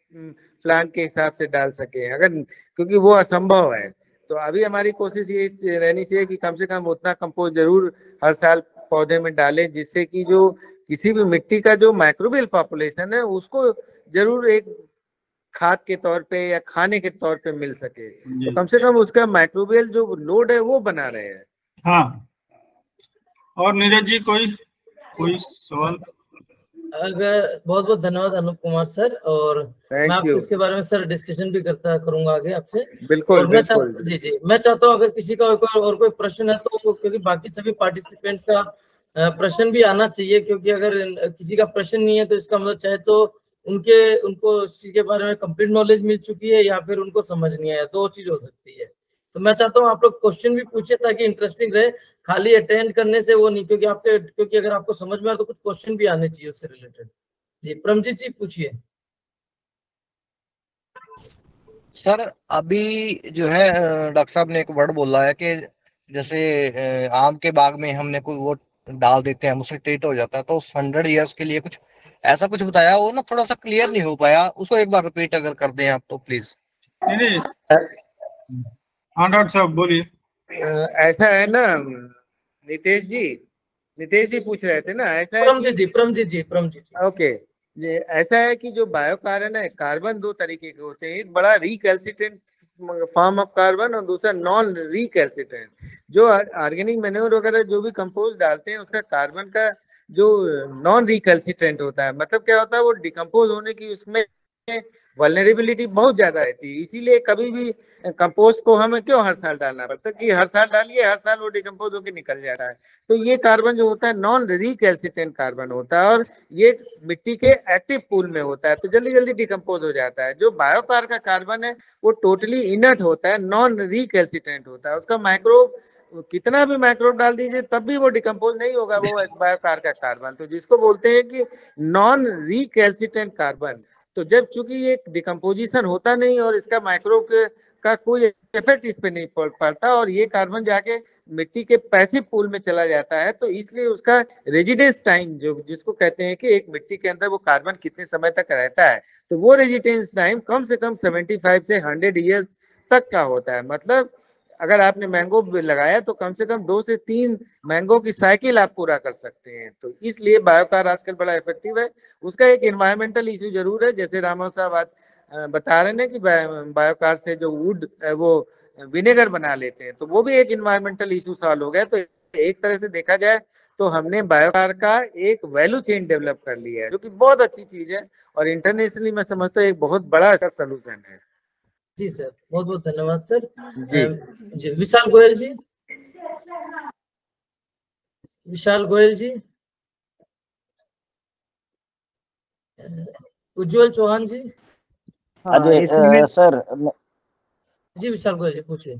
प्लांट के हिसाब से डाल सके, अगर क्योंकि वो असंभव है। तो अभी हमारी कोशिश ये रहनी चाहिए कि कम से कम उतना कंपोस्ट जरूर हर साल पौधे में डालें, जिससे कि जो किसी भी मिट्टी का जो माइक्रोबियल पॉपुलेशन है उसको जरूर एक खाद के तौर पे या खाने के तौर पे मिल सके, तो कम से कम उसका माइक्रोबियल जो लोड है वो बना रहे हैं। हाँ, और नीरज जी कोई सवाल? अगर बहुत बहुत धन्यवाद अनूप कुमार सर, और मैं आपसे इसके बारे में सर डिस्कशन भी करूंगा आगे आपसे। बिल्कुल और बिल्कुल जी मैं चाहता हूँ अगर किसी का और कोई प्रश्न है तो, क्योंकि बाकी सभी पार्टिसिपेंट्स का प्रश्न भी आना चाहिए, क्योंकि अगर किसी का प्रश्न नहीं है तो इसका मतलब चाहे तो उनको इस चीज के बारे में कंप्लीट नॉलेज मिल चुकी है या फिर उनको समझ नहीं आया, दो चीज हो सकती है। तो मैं चाहता हूँ आप लोग क्वेश्चन भी पूछे ताकि इंटरेस्टिंग रहे, खाली अटेंड करने से वो नहीं, क्योंकि अगर आपको समझ में आए तो कुछ क्वेश्चन भी आने चाहिए उससे रिलेटेड। जी परमजीत जी पूछिए। सर अभी जो है डॉक्टर साहब ने एक वर्ड बोला है कि जैसे आम के बाग में हमने कोई वो डाल देते हैं उससे ट्रीट हो जाता है, तो 100 ईयर्स के लिए कुछ ऐसा कुछ बताया, वो ना थोड़ा सा क्लियर नहीं हो पाया, उसको एक बार रिपीट अगर कर दें आप तो प्लीज। नहीं हाँ डॉक्टर साहब बोलिए। ऐसा है ना नितेश जी पूछ रहे थे ना, ऐसा है कि परमजीत जी ओके, ये ऐसा है कि जो बायोकार्बन है, कार्बन दो तरीके के होते हैं, एक बड़ा रिकैल्सिट्रेंट फॉर्म ऑफ कार्बन और दूसरा नॉन रिकैल्सिट्रेंट। जो ऑर्गेनिक मैन्योर वगैरह जो भी कंपोस्ट डालते हैं उसका कार्बन का जो नॉन रिकैल्सिट्रेंट होता है, मतलब क्या होता है वो डिकम्पोज होने की उसमें वल्नरेबिलिटी बहुत ज्यादा रहती है। इसीलिए कभी भी कंपोस्ट को हमें क्यों हर साल डालना पड़ता है कि हर साल डालिए, हर साल वो डिकम्पोज होकर निकल जाता है। तो ये कार्बन जो होता है नॉन रिकैल्सिट्रेंट कार्बन होता है और ये मिट्टी के एक्टिव पूल में होता है, तो जल्दी जल्दी डिकम्पोज हो जाता है। जो बायोकार का कार्बन है वो टोटली इनर्ट होता है, नॉन रिकैल्सिट्रेंट होता है, उसका माइक्रोब कितना भी माइक्रोब डाल दीजिए तब भी वो डिकम्पोज नहीं होगा, वो एक बायोकार का कार्बन। तो जिसको बोलते हैं कि नॉन रिकैल्सिट्रेंट कार्बन। तो जब चूंकि ये डिकम्पोजिशन होता नहीं और इसका माइक्रोब का कोई इफेक्ट इस पे नहीं पड़ता और ये कार्बन जाके मिट्टी के पैसिव पूल में चला जाता है, तो इसलिए उसका रेजिडेंस टाइम जो जिसको कहते हैं कि एक मिट्टी के अंदर वो कार्बन कितने समय तक रहता है, तो वो रेजिडेंस टाइम कम से कम 75 से 100 ईयर्स तक का होता है। मतलब अगर आपने मैंगो लगाया तो कम से कम 2 से 3 मैंगो की साइकिल आप पूरा कर सकते हैं। तो इसलिए बायोकार आजकल बड़ा इफेक्टिव है। उसका एक एनवायरमेंटल इशू जरूर है, जैसे रामो साहब बता रहे हैं कि बायोकार से जो वुड वो विनेगर बना लेते हैं, तो वो भी एक एनवायरमेंटल इशू सॉल्व हो गया। तो एक तरह से देखा जाए तो हमने बायोकार का एक वैल्यू चेन डेवलप कर लिया है, जो कि बहुत अच्छी चीज है और इंटरनेशनली मैं समझता हूँ एक बहुत बड़ा ऐसा सोल्यूशन है। जी सर बहुत बहुत धन्यवाद सर। जी विशाल गोयल जी, उज्जवल चौहान जी। सर जी विशाल गोयल जी पूछिए।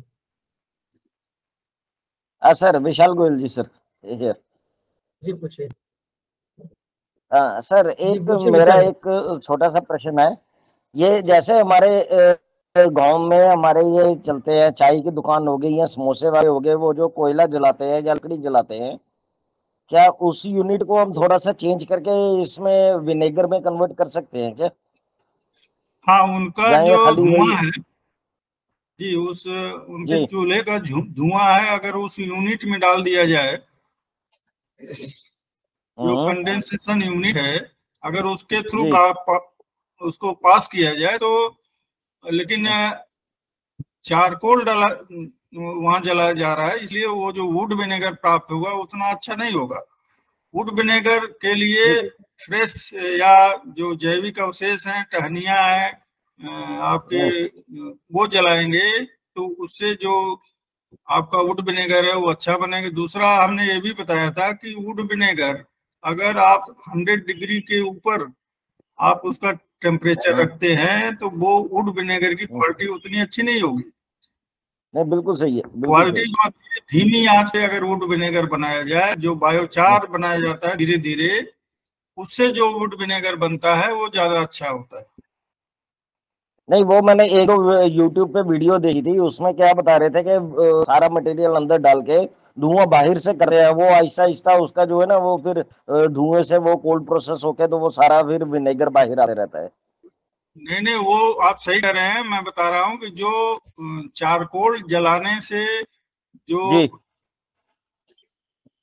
सर विशाल गोयल जी सर जी पूछिए। सर एक मेरा एक छोटा सा प्रश्न है, ये जैसे हमारे गांव में हमारे ये चलते हैं, चाय की दुकान हो गई या समोसे वाले हो गए, वो जो कोयला जलाते हैं या लकड़ी जलाते हैं, क्या उस यूनिट को हम थोड़ा सा चेंज करके इसमें विनेगर में कन्वर्ट कर सकते हैं क्या? हाँ, उनका जो धुआं है जी, उनके चूल्हे का धुआं है, अगर उस यूनिट में डाल दिया जाए, जो कंडेंसेशन यूनिट है, अगर उसके थ्रू उसको पास किया जाए तो, लेकिन चारकोल डाला वहां जलाया जा रहा है, इसलिए वो जो वुड विनेगर प्राप्त होगा उतना अच्छा नहीं होगा। वुड विनेगर के लिए फ्रेश या जो जैविक अवशेष हैं, टहनियां है आपके, वो जलाएंगे तो उससे जो आपका वुड विनेगर है वो अच्छा बनेगा। दूसरा हमने ये भी बताया था कि वुड विनेगर अगर आप 100 डिग्री के ऊपर आप उसका टेम्परेचर रखते हैं तो वो वुड विनेगर की क्वालिटी उतनी अच्छी नहीं होगी। नहीं, बिल्कुल सही है। क्वालिटी जो आती है धीमी आंच पे अगर वुड विनेगर बनाया जाए, जो बायोचार बनाया जाता है धीरे धीरे, उससे जो वुड विनेगर बनता है वो ज्यादा अच्छा होता है। नहीं, वो मैंने एक यूट्यूब पे वीडियो देखी थी, उसमें क्या बता रहे थे कि सारा मटेरियल अंदर डाल के धुआं बाहर से कर रहे हैं, वो आहिस्ता आहिस्ता उसका जो है ना वो फिर धुएं से वो कोल्ड प्रोसेस होके तो वो सारा फिर विनेगर बाहर आते रहता है। नहीं, वो आप सही कह रहे हैं। मैं बता रहा हूँ कि जो चारकोल जलाने से, जो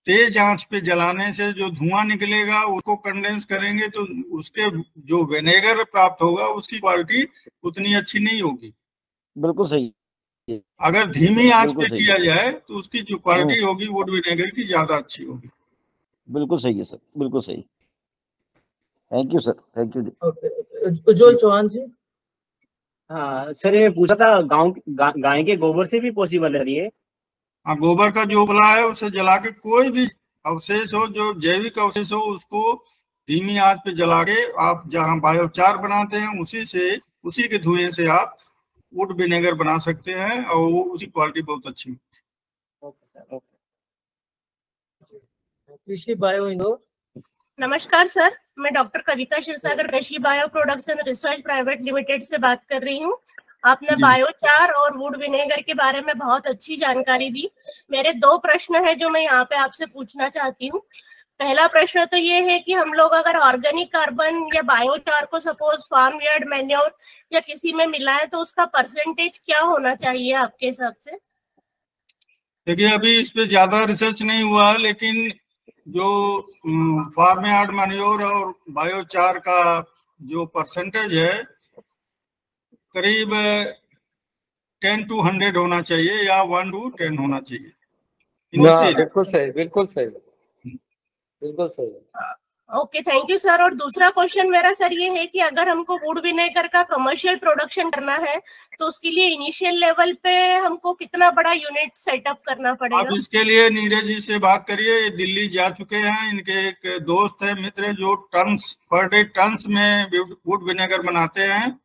तेज आंच पे जलाने से जो धुआं निकलेगा उसको कंडेंस करेंगे तो उसके जो विनेगर प्राप्त होगा उसकी क्वालिटी उतनी अच्छी नहीं होगी। बिल्कुल सही। अगर धीमी आंच पे किया जाए तो उसकी जो क्वालिटी होगी वुड विनेगर की ज्यादा अच्छी होगी। बिल्कुल सही है सर, बिल्कुल सही। Thank you sir, thank you. Ujjwal Chauhan ji. हाँ सर, ये पूछा था गाय के गोबर से भी पॉसिबल है ये? हाँ, गोबर का जो उपला है उसे जला के कोई भी अवशेष हो, जो जैविक अवशेष हो, उसको धीमी आंच पे जला के आप जहाँ बायोचार बनाते हैं उसी के धुएं से आप वुड विनेगर बना सकते हैं और वो उसकी क्वालिटी बहुत अच्छी है। कृषि बायो इंदौर। नमस्कार सर, मैं डॉक्टर कविता क्षीरसागर कृषि bio products and research private limited से बात कर रही हूँ। आपने बायोचार और वुड विनेगर के बारे में बहुत अच्छी जानकारी दी। मेरे 2 प्रश्न है जो मैं यहाँ पे आपसे पूछना चाहती हूँ। पहला प्रश्न तो ये है कि हम लोग अगर ऑर्गेनिक कार्बन या बायोचार को सपोज फार्म यार्ड मैन्योर या किसी में मिलाएं तो उसका परसेंटेज क्या होना चाहिए आपके हिसाब से? देखिए, अभी इस पे ज्यादा रिसर्च नहीं हुआ है, लेकिन जो फार्म यार्ड मैन्योर और बायोचार का जो परसेंटेज है करीब 10 to 100 होना चाहिए या 1 to 10 होना चाहिए। बिल्कुल सही, बिल्कुल सही, बिल्कुल सही। Okay, thank you sir. और दूसरा क्वेश्चन मेरा सर ये है कि अगर हमको वुड विनेगर का कमर्शियल प्रोडक्शन करना है तो उसके लिए इनिशियल लेवल पे हमको कितना बड़ा यूनिट सेटअप करना पड़ेगा? आप इसके लिए नीरज जी से बात करिए, ये दिल्ली जा चुके हैं। इनके एक दोस्त है, मित्र है, जो टन्स पर डे टन्स में वुड विनेगर बनाते हैं,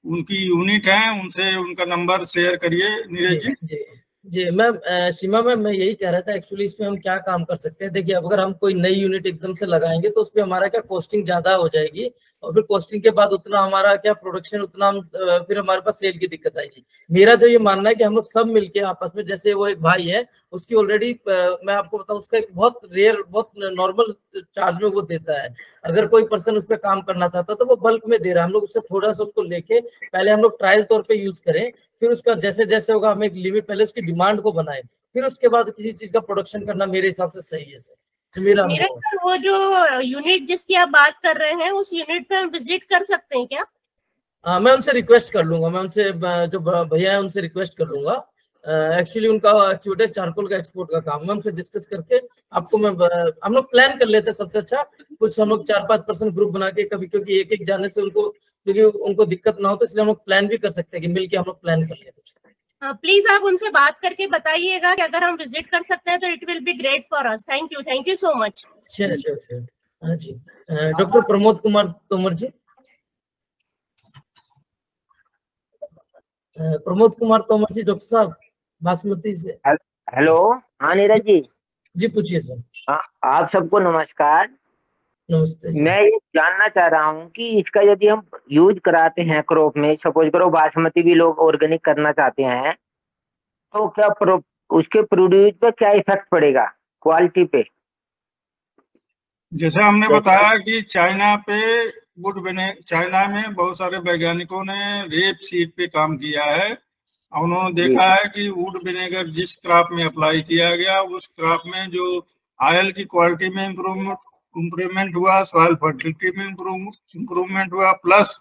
उनकी यूनिट है, उनसे उनका नंबर शेयर करिए नीरज जी। जी मैम, सीमा मैम, मैं यही कह रहा था एक्चुअली इसमें हम क्या काम कर सकते हैं। देखिए, अगर हम कोई नई यूनिट एकदम से लगाएंगे तो उसमें हमारा क्या कॉस्टिंग ज्यादा हो जाएगी और फिर कॉस्टिंग के बाद उतना हमारा क्या प्रोडक्शन उतना हम फिर हमारे पास सेल की दिक्कत आएगी। मेरा जो ये मानना है कि हम लोग सब मिलके आपस में, जैसे वो एक भाई है उसकी ऑलरेडी मैं आपको बताऊं उसका एक बहुत रेयर बहुत नॉर्मल चार्ज में वो देता है। अगर कोई पर्सन उस पर काम करना चाहता तो वो बल्क में दे रहा है। हम लोग उससे थोड़ा सा उसको लेके पहले हम लोग ट्रायल तौर पे यूज करें, फिर उसका जैसे जैसे होगा हम एक लिमिट पहले उसकी डिमांड को बनाए, फिर उसके बाद किसी चीज का प्रोडक्शन करना मेरे हिसाब से सही है सर। मेरा सर, वो जो यूनिट जिसकी आप बात कर रहे हैं उस यूनिट पे हम विजिट कर सकते हैं क्या? मैं उनसे रिक्वेस्ट कर लूंगा, मैं उनसे जो भैया है उनसे रिक्वेस्ट कर लूंगा। एक्चुअली उनका एक्चुअली चारकोल का एक्सपोर्ट का काम है, उनसे डिस्कस करके आपको मैं हम लोग प्लान कर लेते हैं। सबसे अच्छा कुछ हम लोग 4-5% ग्रुप बना के कभी, क्योंकि एक जाने से उनको दिक्कत ना हो तो इसलिए हम लोग प्लान भी कर सकते हैं कि मिलके हम लोग प्लान कर ले कुछ। प्लीज आप उनसे बात करके बताइएगा कि अगर हम विजिट कर सकते हैं तो it will be great for us. Thank you so much. Sure. हाँ जी, डॉक्टर प्रमोद कुमार तोमर जी। प्रमोद कुमार तोमर जी, डॉक्टर साहब बासमती से। हेलो, हाँ नीरज जी। जी पूछिए सर। आप सबको नमस्कार। नमस्ते जी। मैं ये जानना चाह रहा हूँ कि इसका यदि हम यूज कराते हैं क्रॉप में, सपोज करो बासमती भी लोग ऑर्गेनिक करना चाहते हैं, तो क्या उसके प्रोड्यूस पे क्या इफेक्ट पड़ेगा क्वालिटी पे? जैसे हमने बताया कि चाइना में बहुत सारे वैज्ञानिकों ने रेप सीड पे काम किया है। उन्होंने देखा है कि वुड विनेगर जिस क्रॉप में अप्लाई किया गया उस क्रॉप में जो ऑयल की क्वालिटी में इम्प्रूवमेंट हुआ, सॉइल फर्टिलिटी में इम्प्रूवमेंट हुआ, प्लस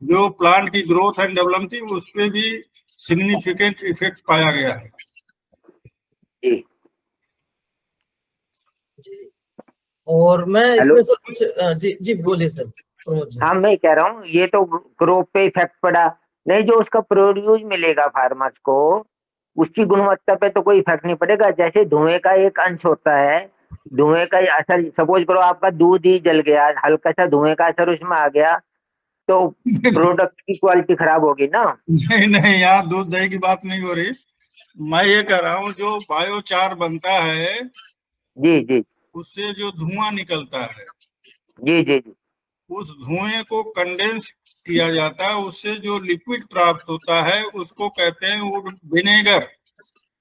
जो प्लांट की ग्रोथ एंड डेवलपमेंट थी उस पर भी सिग्निफिकेंट इफेक्ट पाया गया है। और मैं इसमें सर कुछ जी बोलिए सर। हाँ, मैं कह रहा हूँ ये तो क्रॉप पे इफेक्ट पड़ा, नहीं जो उसका प्रोड्यूस मिलेगा फार्मर्स को उसकी गुणवत्ता पे तो कोई इफेक्ट नहीं पड़ेगा। जैसे धुएं का एक अंश होता है, धुएं का असर, सपोज करो आपका दूध ही जल गया, हल्का सा धुएं का असर उसमें आ गया तो प्रोडक्ट की क्वालिटी खराब होगी ना? नहीं यार, दूध दही की बात नहीं हो रही। मैं ये कह रहा हूँ जो बायोचार बनता है जी उससे जो धुआं निकलता है जी, उस धुएं को कंडेंस किया जाता है, उससे जो लिक्विड प्राप्त होता है उसको कहते हैं वुड विनेगर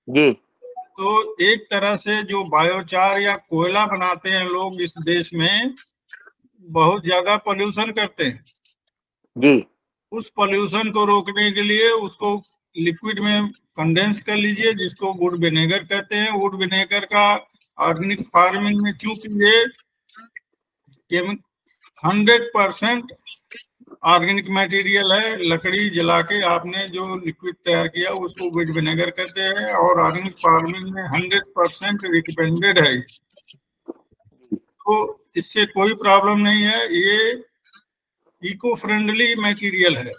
जी। तो एक तरह से जो बायोचार या कोयला बनाते हैं लोग इस देश में, बहुत ज्यादा पोल्यूशन करते हैं जी। उस पोल्यूशन को रोकने के लिए उसको लिक्विड में कंडेंस कर लीजिए, जिसको वुड विनेगर कहते हैं। वुड विनेगर का ऑर्गेनिक फार्मिंग में चूंकि ये 100% ऑर्गेनिक मटेरियल है, लकड़ी जला के आपने जो लिक्विड तैयार किया उसको वुड विनेगर कहते हैं, और ऑर्गेनिक फार्मिंग में 100% रिकमेंडेड है। तो इससे कोई प्रॉब्लम नहीं है, ये इको फ्रेंडली मटेरियल है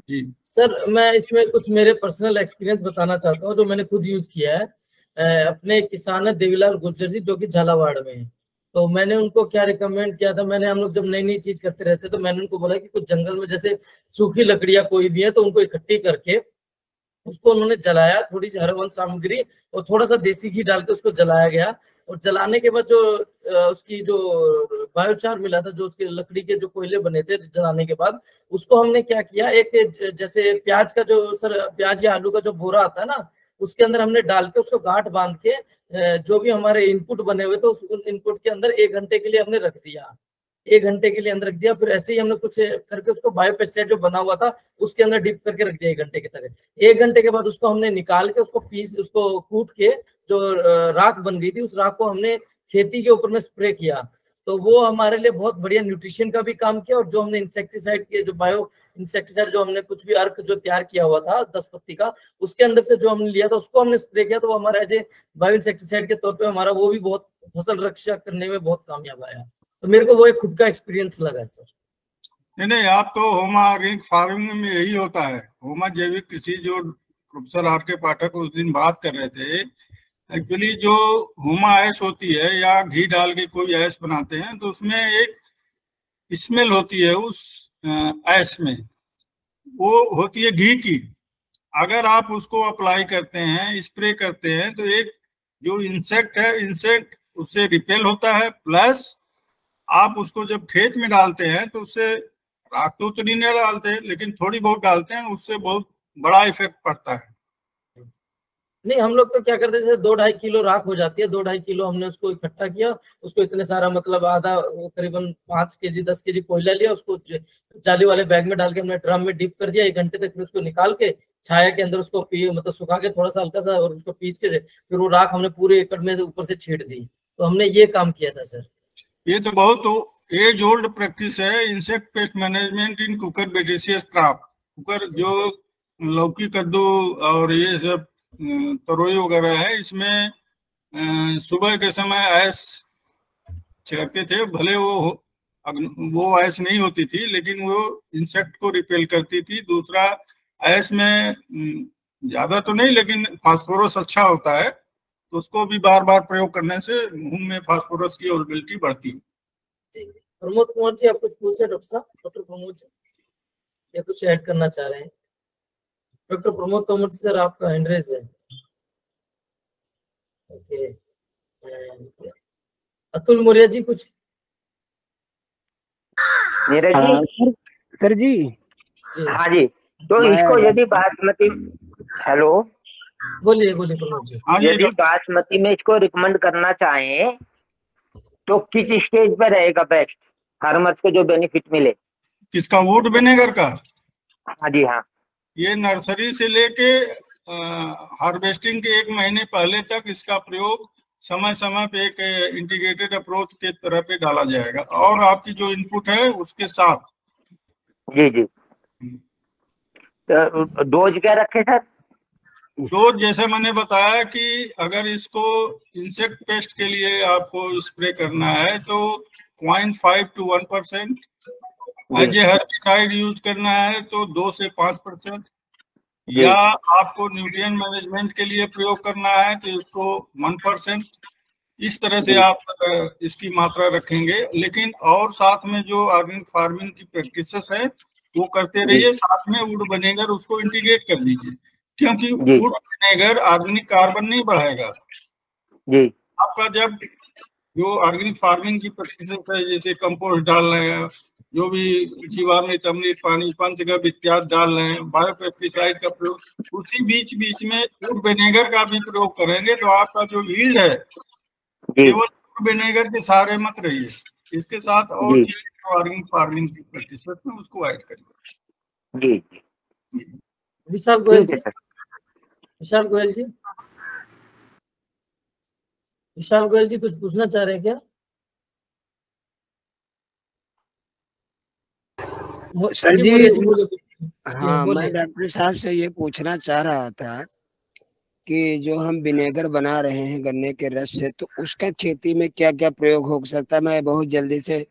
जी। सर मैं इसमें कुछ मेरे पर्सनल एक्सपीरियंस बताना चाहता हूँ जो मैंने खुद यूज किया है। अपने किसान है देवीलाल गुर्जर जी जो कि झालावाड़ में है, तो मैंने उनको क्या रिकमेंड किया था, मैंने हम लोग जब नई नई चीज करते रहते तो मैंने उनको बोला कि कुछ जंगल में जैसे सूखी लकड़ियां कोई भी है तो उनको इकट्ठी करके उसको उन्होंने जलाया, थोड़ी सी हरवन सामग्री और थोड़ा सा देसी घी डाल के उसको जलाया गया, और जलाने के बाद जो उसकी जो बायोचार मिला था, जो उसके लकड़ी के जो कोयले बने थे जलाने के बाद, उसको हमने क्या किया, एक जैसे प्याज का जो सर प्याज या आलू का जो बोरा आता है ना, उसके अंदर हमने डाल के उसको गांठ बांध के जो भी हमारे इनपुट बने हुए थे उस इनपुट के अंदर 1 घंटे के लिए हमने रख दिया, 1 घंटे के लिए अंदर रख दिया। फिर ऐसे ही हमने कुछ करके उसको बायोपेस्टिसाइड जो बना हुआ था उसके अंदर डिप करके रख दिया 1 घंटे की तरह। 1 घंटे के बाद उसको हमने निकाल के उसको कूट के जो राख बन गई थी उस राख को हमने खेती के ऊपर में स्प्रे किया, तो वो हमारे लिए बहुत बढ़िया न्यूट्रिशन का भी काम किया। और जो हमने इंसेक्टिसाइड के जो बायो इंसेक्टिसाइड जो हमने कुछ भी अर्क जो तैयार किया हुआ था 10 पत्ती का, उसके अंदर से जो हमने लिया था उसको हमने स्प्रे किया, तो वो हमारा एज ए बायो इंसेक्टिसाइड के तौर पे हमारा वो भी बहुत फसल रक्षा करने में बहुत कामयाब आया। तो मेरे को वो एक खुद का एक्सपीरियंस लगा है सर। नहीं, आप तो होमा ऑर्गेनिक फार्मिंग में यही होता है। होमा जैविक कृषि जो प्रोफेसर आर के पाठक उस दिन बात कर रहे थे, एक्चुअली जो होमा ऐश होती है या घी डाल के कोई ऐश बनाते हैं तो उसमें एक स्मेल होती है उस ऐश में, वो होती है घी की। अगर आप उसको अप्लाई करते हैं, स्प्रे करते हैं, तो एक जो इंसेक्ट है, इंसेक्ट उससे रिपेल होता है, प्लस आप उसको जब खेत में डालते हैं तो उससे राख तो नहीं डालते लेकिन थोड़ी बहुत डालते हैं, उससे बहुत बड़ा इफेक्ट पड़ता है। नहीं, हम लोग तो क्या करते हैं, 2-2.5 किलो राख हो जाती है, 2-2.5 किलो हमने उसको इकट्ठा किया, उसको इतने सारा मतलब आधा करीबन 5 केजी 10 केजी कोयला लिया, उसको जाली वाले बैग में डाल के हमने ड्रम में डिप कर दिया 1 घंटे तक, फिर उसको निकाल के छाया के अंदर उसको मतलब सुखा के थोड़ा सा हल्का सा और उसको पीस के फिर वो राख हमने पूरे एकड़ में ऊपर से छीट दी। तो हमने ये काम किया था सर। ये तो बहुत एज ओल्ड प्रैक्टिस है, इंसेक्ट पेस्ट मैनेजमेंट इन कुकर बेटेसियस क्रॉप। कुकर जो लौकी कद्दू और ये सब तरोई वगैरह है, इसमें सुबह के समय ऐश छिड़कते थे, भले वो ऐश नहीं होती थी लेकिन वो इंसेक्ट को रिपेल करती थी। दूसरा ऐश में ज्यादा तो नहीं लेकिन फास्फोरस अच्छा होता है, तो उसको भी बार बार प्रयोग करने से मुंह में फास्फोरस की अवेलेबिलिटी बढ़ती है। प्रमोद कुमार जी आप कुछ पूछे डॉक्टर साहब? डॉक्टर प्रमोद जी या कुछ ऐड करना चाह रहे हैं? डॉक्टर प्रमोद तोमर सर आपका हैंड रेज है। ओके, अतुल मौर्य जी कुछ? नीरज जी। सर जी। हाँ जी, तो इसको यदि बासमती, हेलो बोलिए प्रमोद जी। यदि बासमती में इसको रिकमेंड करना चाहें तो किस स्टेज पर रहेगा बेस्ट, फार्मर्स को जो बेनिफिट मिले? किसका? वुड विनेगर का? हाँ जी हाँ। ये नर्सरी से लेके हार्वेस्टिंग के 1 महीने पहले तक इसका प्रयोग समय समय पे एक इंटीग्रेटेड अप्रोच के तरह पे डाला जाएगा, और आपकी जो इनपुट है उसके साथ। जी जी। तो डोज क्या रखे सर? डोज जैसे मैंने बताया कि अगर इसको इंसेक्ट पेस्ट के लिए आपको स्प्रे करना है तो 0.5 to 1%, as a herbicide use करना है तो 2 से 5%, या आपको न्यूट्रिएंट मैनेजमेंट के लिए प्रयोग करना है तो इसको 1%। इस तरह से आप इसकी मात्रा रखेंगे। लेकिन और साथ में जो ऑर्गेनिक फार्मिंग की प्रैक्टिसेस है वो करते रहिए, साथ में वुड विनेगर उसको इंटीग्रेट कर दीजिए, क्योंकि वुड विनेगर ऑर्गेनिक कार्बन नहीं बढ़ाएगा जी। आपका जब जो ऑर्गेनिक फार्मिंग की प्रैक्टिसेस है, जैसे कंपोस्ट डाल रहे हैं, जो भी जीवामृत, अमृत पानी, पंचगव्य इत्यादि डाल रहे हैं, बायोपेस्टिसाइड का प्रयोग, उसी बीच बीच में वुड विनेगर का भी प्रयोग करेंगे तो आपका जो यील्ड है केवल वुड विनेगर के सहारे मत रहिए, इसके साथ और चीजें फार्मिंग की प्रैक्टिस में उसको ऐड करिए। जी विशाल गोयल जी, विशाल गोयल जी, विशाल गोयल जी कुछ पूछना चाह रहे हैं क्या? सर जी, हाँ, बोलिए। मैं डॉक्टर साहब से ये पूछना चाह रहा था कि जो हम विनेगर बना रहे हैं गन्ने के रस से, तो उसका खेती में क्या क्या प्रयोग हो सकता है? मैं बहुत जल्दी से,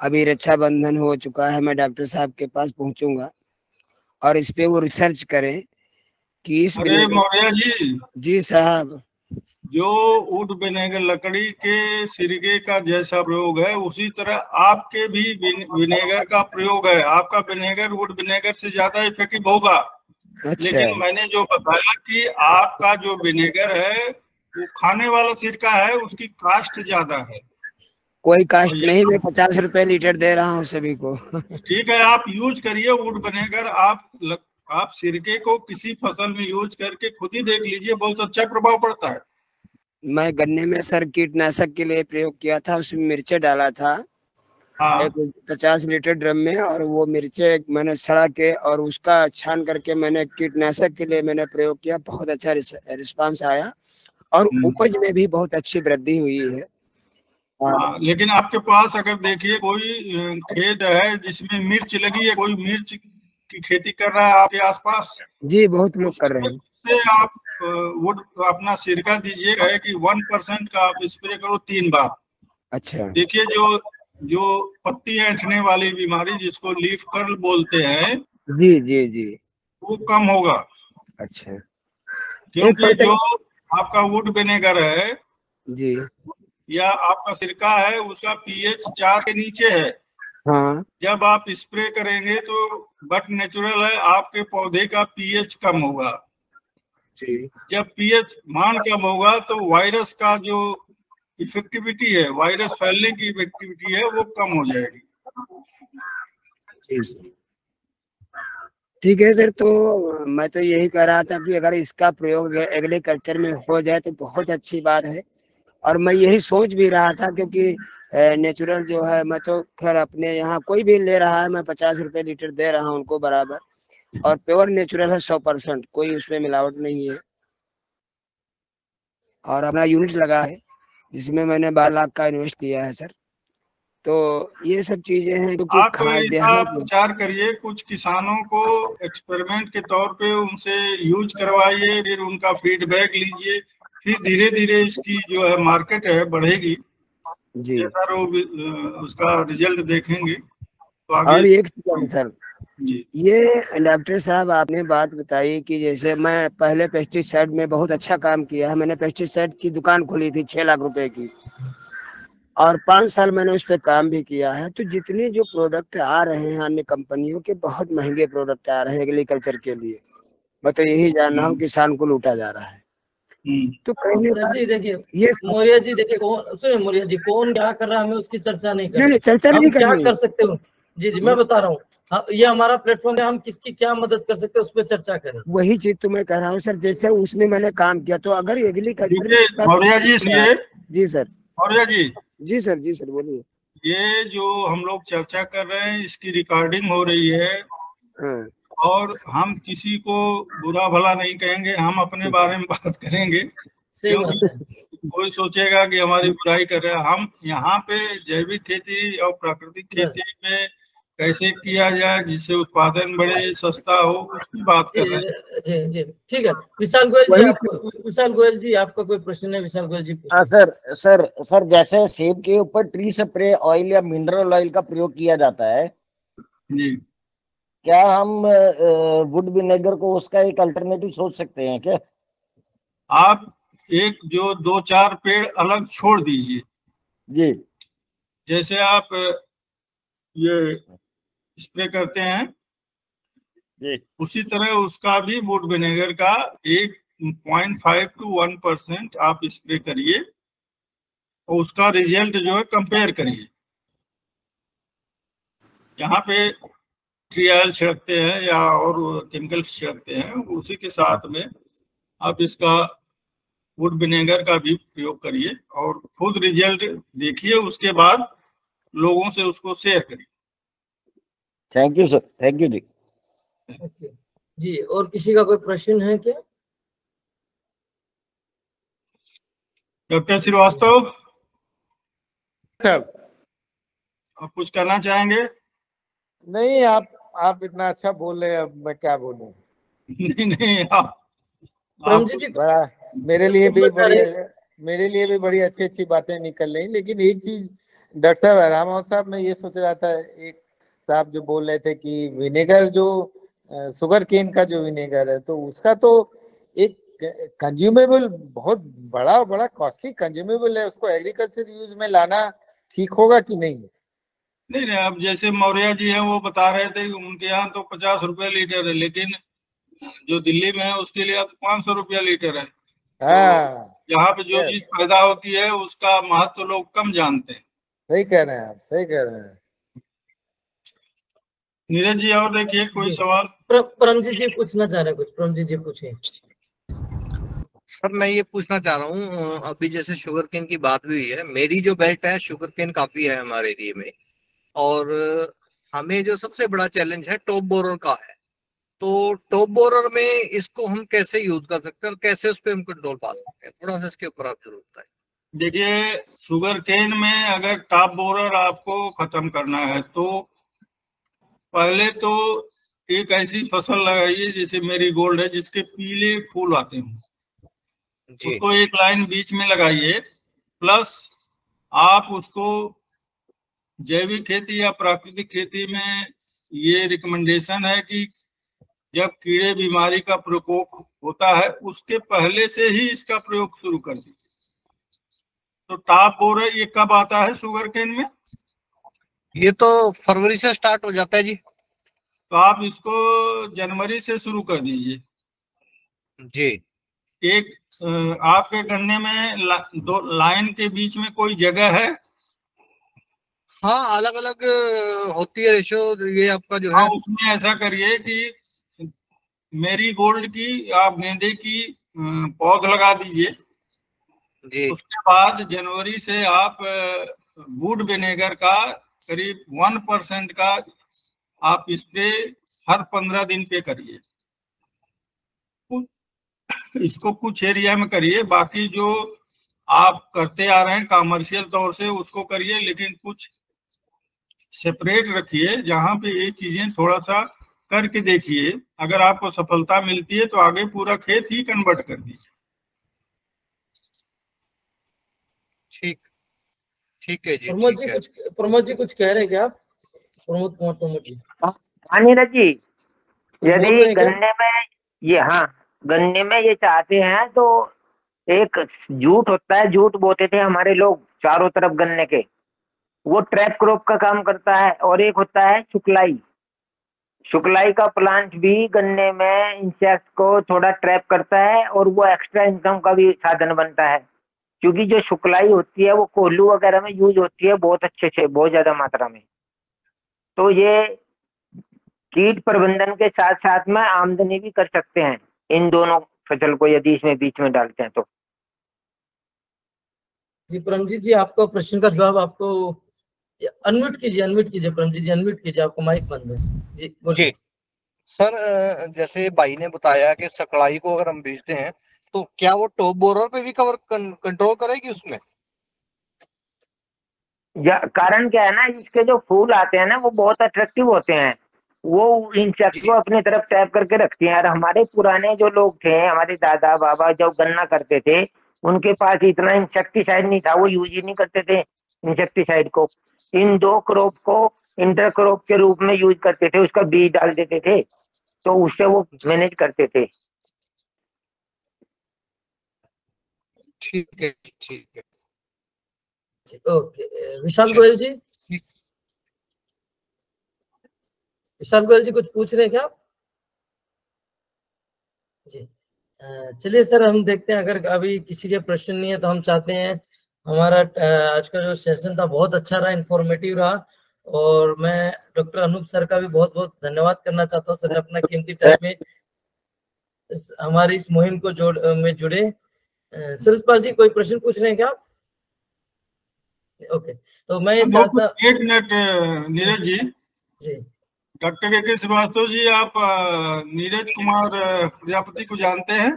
अभी रक्षाबंधन हो चुका है, मैं डॉक्टर साहब के पास पहुंचूंगा और इस पे वो रिसर्च करें कि इस अरे मौर्य जी साहब, जो वुड विनेगर लकड़ी के सिरके का जैसा प्रयोग है उसी तरह आपके भी विनेगर का प्रयोग है। आपका विनेगर वुड विनेगर से ज्यादा इफेक्टिव होगा। अच्छा। लेकिन मैंने जो बताया कि आपका जो विनेगर है वो खाने वाला सिरका है, उसकी कास्ट ज्यादा है। कोई कास्ट नहीं, मैं 50 रुपए लीटर दे रहा हूँ सभी को। ठीक है, आप यूज करिए वुड विनेगर। आप सिरके को किसी फसल में यूज करके खुद ही देख लीजिए, बहुत अच्छा प्रभाव पड़ता है। मैं गन्ने में सर कीटनाशक के लिए प्रयोग किया था, उसमें मिर्चे डाला था। हाँ। एक 50 लीटर ड्रम में, और वो मिर्चे मैंने सड़ा के और उसका छान करके मैंने कीटनाशक के लिए मैंने प्रयोग किया। बहुत अच्छा रिस्पांस आया और उपज में भी बहुत अच्छी वृद्धि हुई है। हाँ, लेकिन आपके पास अगर देखिए कोई खेत है जिसमें मिर्च लगी है, कोई मिर्च की खेती कर रहा है आपके आसपास? जी, बहुत लोग कर रहे हैं। उससे आप वुड अपना सिरका दीजिएगा कि 1% का आप स्प्रे करो 3 बार। अच्छा। देखिए जो पत्ती ऐंठने वाली बीमारी जिसको लीफ कर्ल बोलते हैं, जी जी जी, वो कम होगा। अच्छा। क्योंकि जो आपका वुड विनेगर है जी, या आपका सिरका है उसका पीएच 4 के नीचे है। हाँ। जब आप स्प्रे करेंगे तो बट नेचुरल है, आपके पौधे का पीएच कम होगा। जब पीएच मान कम होगा तो वायरस का जो इफेक्टिविटी है, वायरस फैलने की इफेक्टिविटी है, वो कम हो जाएगी। ठीक है सर, तो मैं तो यही कह रहा था कि अगर इसका प्रयोग एग्रीकल्चर में हो जाए तो बहुत अच्छी बात है। और मैं यही सोच भी रहा था, क्योंकि नेचुरल जो है, मैं तो खैर अपने यहाँ कोई भी ले रहा है, मैं 50 रुपए लीटर दे रहा हूँ उनको बराबर, और प्योर नेचुरल है 100%, कोई उसमें मिलावट नहीं है। और अपना यूनिट लगा है जिसमें मैंने 12 लाख का इन्वेस्ट किया है सर। तो ये सब चीजें हैं क्योंकि आप इसका प्रचार करिए, कुछ किसानों को एक्सपेरिमेंट के तौर पे उनसे यूज करवाइए, फिर उनका फीडबैक लीजिए, फिर धीरे धीरे इसकी जो है मार्केट है बढ़ेगी। जैसा उसका रिजल्ट देखेंगे तो आगे। और एक सर जी, ये डॉक्टर साहब आपने बात बताई कि जैसे मैं पहले पेस्टिसाइड में बहुत अच्छा काम किया है। मैंने पेस्टिसाइड की दुकान खोली थी 6 लाख रुपए की, और 5 साल मैंने उस पर काम भी किया है। तो जितने जो प्रोडक्ट आ रहे हैं अन्य कंपनियों के, बहुत महंगे प्रोडक्ट आ रहे हैं एग्रीकल्चर के लिए। मैं तो यही जान रहा हूँ किसान को लूटा जा रहा है। तो सर जी देखिए, ये मौर्य जी देखिए, सुनिए मौर्य जी, कौन क्या कर रहा है हमें उसकी चर्चा नहीं करनी। चर्चा नहीं क्या कर सकते हो? जी जी, मैं बता रहा हूँ, ये हमारा प्लेटफॉर्म है, हम किसकी क्या मदद कर सकते हैं उस पर चर्चा करें। वही चीज तो मैं कह रहा हूँ सर, जैसे उसमें मैंने काम किया, तो अगर एग्रीकल्चर। मौर्य जी सुनिए। जी सर। मौर्य जी। जी सर, जी सर, बोलिए। ये जो हम लोग चर्चा कर रहे हैं इसकी रिकॉर्डिंग हो रही है, और हम किसी को बुरा भला नहीं कहेंगे, हम अपने बारे में बात करेंगे। क्योंकि कोई सोचेगा कि हमारी बुराई कर रहे हैं। हम यहाँ पे जैविक खेती और प्राकृतिक खेती में कैसे किया जाए जिससे उत्पादन बढ़े, सस्ता हो, उसकी बात कर रहे हैं। जी जी, ठीक है। विशाल गोयल जी, आपका कोई प्रश्न है? विशाल गोयल जी। सर जैसे सेब के ऊपर ट्री स्प्रे ऑयल या मिनरल ऑयल का प्रयोग किया जाता है जी, क्या हम वुड विनेगर को उसका एक अल्टरनेटिव सोच सकते हैं क्या? आप एक जो 2-4 पेड़ अलग छोड़ दीजिए जी, जैसे आप ये स्प्रे करते हैं जी, उसी तरह उसका भी वुड विनेगर का 1.5 to 1% आप स्प्रे करिए और उसका रिजल्ट जो है कंपेयर करिए। यहाँ पे ट्रियल छिड़कते हैं या और केमिकल छिड़कते हैं, उसी के साथ में आप इसका वुड विनेगर का भी प्रयोग करिए और खुद रिजल्ट देखिए, उसके बाद लोगों से उसको शेयर करिए। Thank you sir, thank you जी। जी, और किसी का कोई प्रश्न है क्या? डॉक्टर श्रीवास्तव सब आप कुछ करना चाहेंगे? नहीं, आप इतना अच्छा बोल रहे हैं, अब मैं क्या बोलूं। नहीं आप बड़ा मेरे लिए भी बड़ी अच्छी बातें निकल रही। लेकिन एक चीज डॉक्टर साहब, रामावत साहब, मैं ये सोच रहा था, एक साहब जो बोल रहे थे कि विनेगर जो शुगर केन का जो विनेगर है, तो उसका तो एक कंज्यूमेबल बहुत बड़ा कॉस्टली कंज्यूमेबल है, उसको एग्रीकल्चर यूज में लाना ठीक होगा कि नहीं? नहीं, अब जैसे मौर्या जी हैं वो बता रहे थे कि उनके यहाँ तो 50 रुपया लीटर है, लेकिन जो दिल्ली में है उसके लिए तो 500 रुपया लीटर है। तो यहाँ पे जो चीज पैदा होती है उसका महत्व लोग कम जानते हैं। सही कह रहे हैं आप, सही कह रहे हैं। नीरज जी, और देखिए कोई सवाल? परमजीत जी पूछना चाह रहे हैं कुछ। परमजीत जी पूछिए। सर मैं ये पूछना चाह रहा हूँ, अभी जैसे शुगर केन की बात हुई है, मेरी जो बेल्ट है शुगर केन काफी है हमारे एरिया में, और हमें जो सबसे बड़ा चैलेंज है टॉप बोरर का है। तो टॉप बोरर में इसको हम कैसे यूज कर सकते हैं और कैसे उस पर हम कंट्रोल पा सकते हैं, थोड़ा सा इसके ऊपर आप जरूर बताएं। देखिए, शुगर केन में अगर टॉप बोरर आपको खत्म करना है तो पहले तो एक ऐसी फसल लगाइए जैसे मेरी गोल्ड है, जिसके पीले फूल आते हैं, उसको एक लाइन बीच में लगाइए। प्लस आप उसको जैविक खेती या प्राकृतिक खेती में ये रिकमेंडेशन है कि जब कीड़े बीमारी का प्रकोप होता है उसके पहले से ही इसका प्रयोग शुरू कर दीजिए। तो टॉप बोरर ये कब आता है शुगर केन में? ये तो फरवरी से स्टार्ट हो जाता है जी। तो आप इसको जनवरी से शुरू कर दीजिए जी। एक आपके गन्ने में दो लाइन के बीच में कोई जगह है? हाँ, अलग अलग होती है रेशो, ये आपका जो है। उसमें ऐसा करिए कि मेरी गोल्ड की आप गेंदे की पौध लगा दीजिए। उसके बाद जनवरी से आप वुड विनेगर का करीब 1% का आप स्प्रे हर 15 दिन पे करिए। इसको कुछ एरिया में करिए, बाकी जो आप करते आ रहे हैं कमर्शियल तौर से उसको करिए, लेकिन कुछ सेपरेट रखिए जहां पे ये चीजें थोड़ा सा करके देखिए। अगर आपको सफलता मिलती है तो आगे पूरा खेत ही कन्वर्ट कर दीजिए। ठीक है जी। प्रमोद जी कुछ कह रहे हैं क्या आप? प्रमोद जी। हाँ नीरज जी, यदि गन्ने में ये चाहते हैं तो एक जूट होता है, जूट बोते थे हमारे लोग चारों तरफ गन्ने के, वो ट्रैप क्रॉप का काम करता है। और एक होता है शुक्लाई का प्लांट भी गन्ने में इंसेक्ट को थोड़ा ट्रैप करता है और वो एक्स्ट्रा इनकम का भी साधन बनता है। क्योंकि जो शुक्लाई होती है वो कोल्हू वगैरह में यूज होती है बहुत अच्छे से, बहुत ज्यादा मात्रा में। तो ये कीट प्रबंधन के साथ साथ में आमदनी भी कर सकते हैं इन दोनों फसल को यदि इसमें बीच में डालते हैं तो। जी परमजीत जी, आपका प्रश्न का जवाब आपको अनम्यूट कीजिए परमजीत जी, अनम्यूट कीजिए, आपको माइक बंद है। जी सर, जैसे भाई ने बताया कि सकड़ाई को अगर हम बेचते हैं तो क्या वो टॉप बोरर पे भी कंट्रोल करेगी उसमें? कारण क्या है ना, इसके जो फूल आते हैं ना वो बहुत अट्रैक्टिव होते हैं, वो इंसेक्ट को अपनी तरफ टैप करके रखती हैं। और हमारे पुराने जो लोग थे, हमारे दादा बाबा जब गन्ना करते थे, उनके पास इतना इंसेक्टिसाइड नहीं था, वो यूज ही नहीं करते थे इंसेक्टिसाइड को। इन दो क्रॉप को इंटर क्रॉप के रूप में यूज करते थे, उसका बीज डाल देते थे, तो उससे वो मैनेज करते थे। ठीक है। ओके, विशाल गोयल जी। विशाल गोयल जी कुछ पूछ रहे हैं क्या आप? जी चलिए सर, हम देखते हैं, अगर अभी किसी के प्रश्न नहीं है तो हम चाहते हैं, हमारा आज का जो सेशन था बहुत अच्छा रहा, इंफॉर्मेटिव रहा, और मैं डॉक्टर अनूप सर का भी बहुत बहुत धन्यवाद करना चाहता हूँ। सर ने अपना कीमती टाइम में हमारी इस मुहिम को में जुड़े। सूरजपाल जी, कोई प्रश्न पूछ रहे हैं क्या आप? ओके, तो मैं ये चाहता। एक minute Neeraj ji. Ji doctor A K Srivastava जी, आप नीरज कुमार प्रजापति को जानते हैं?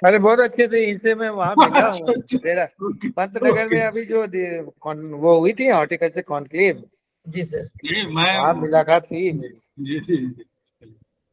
अरे बहुत अच्छे से, इसे मैं वहाँ मिला हूँ। तेरा पंतनगर में अभी जो वो हुई थी हॉर्टिकल्चर कॉन्क्लेव। जी सर, जी मैं मुलाकात हुई मेरी। जी जी,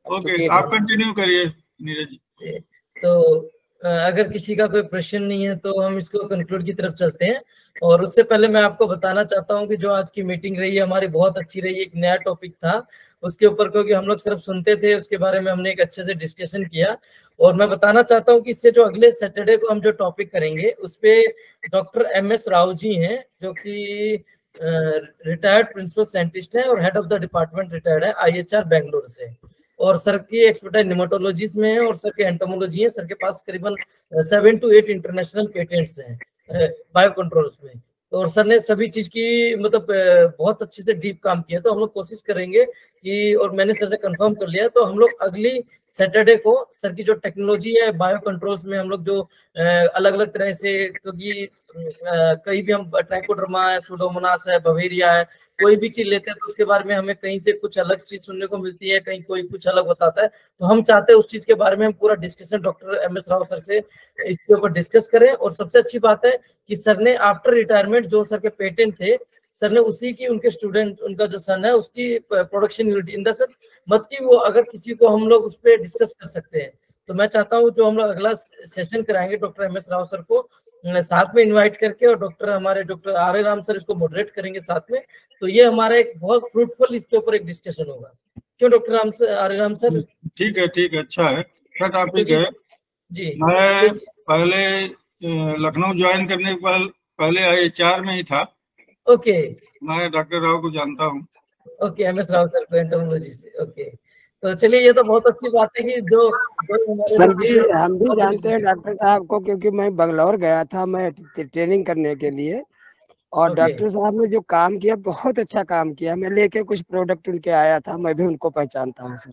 ओके, आप कंटिन्यू करिए नीरज जी। तो अगर किसी का कोई प्रश्न नहीं है तो हम इसको कंक्लूड की तरफ चलते हैं। और उससे पहले मैं आपको बताना चाहता हूं कि जो आज की मीटिंग रही है हमारी बहुत अच्छी रही। एक नया टॉपिक था उसके ऊपर, क्योंकि हम लोग सिर्फ सुनते थे, उसके बारे में हमने एक अच्छे से डिस्कशन किया। और मैं बताना चाहता हूं कि इससे जो अगले सैटरडे को हम जो टॉपिक करेंगे उस पे डॉक्टर MS राव जी हैं, जो कि रिटायर्ड प्रिंसिपल साइंटिस्ट है और head of the department retired है IHR बेंगलोर से। और सर की एक्सपर्टाइज निमेटोलॉजीज में है और सर के एंटोमोलॉजी है। सर के पास करीबन 7 to 8 इंटरनेशनल पेटेंट्स हैं बायो कंट्रोल्स में। और सर ने सभी चीज की मतलब बहुत अच्छे से डीप काम किया। तो हम लोग कोशिश करेंगे कि, और मैंने सर से कंफर्म कर लिया, तो हम लोग अगली सैटरडे को सर की जो टेक्नोलॉजी है बायो कंट्रोल्स में, हम लोग जो अलग अलग तरह से, क्योंकि कहीं भी हम ट्राइकोडर्मा है, सुडोमोनास है, बवेरिया है, कोई भी चीज लेते हैं तो उसके बारे में हमें कहीं से कुछ अलग चीज सुनने को मिलती है, कहीं कोई कुछ अलग बताता है। तो हम चाहते हैं उस चीज के बारे में हम पूरा discussion doctor MS Rao sir से इसके ऊपर डिस्कस करें। और सबसे अच्छी बात है कि सर ने आफ्टर रिटायरमेंट जो सर के पेटेंट थे, सर ने उसी की, उनके स्टूडेंट, उनका जो सन है उसकी production unit in the sense मत कि वो अगर किसी को हम लोग उस पर डिस्कस कर सकते हैं। तो मैं चाहता हूँ जो हम लोग अगला सेशन कराएंगे डॉक्टर MS राव सर को साथ में इनवाइट करके, और हमारे डॉक्टर आर राम सर इसको मॉडरेट करेंगे साथ में। तो ये हमारा एक बहुत फ्रूटफुल इसके ऊपर एक डिस्कशन होगा। क्यों डॉक्टर आर राम सर? ठीक है, अच्छा है, अच्छा टॉपिक है जी। मैं पहले लखनऊ ज्वाइन करने के पहले IHR में ही था। ओके, मैं डॉक्टर राव को जानता हूँ। ओके, MS राव सर को एंटोमोलॉजी से। ओके, तो चलिए, ये तो बहुत अच्छी बात है कि जो सर जी हम भी जानते हैं डॉक्टर साहब को, क्योंकि मैं बंगलौर गया था मैं ट्रेनिंग करने के लिए, और डॉक्टर साहब ने जो काम किया बहुत अच्छा काम किया। मैं लेके कुछ प्रोडक्ट उनके आया था, मैं भी उनको पहचानता हूँ सर।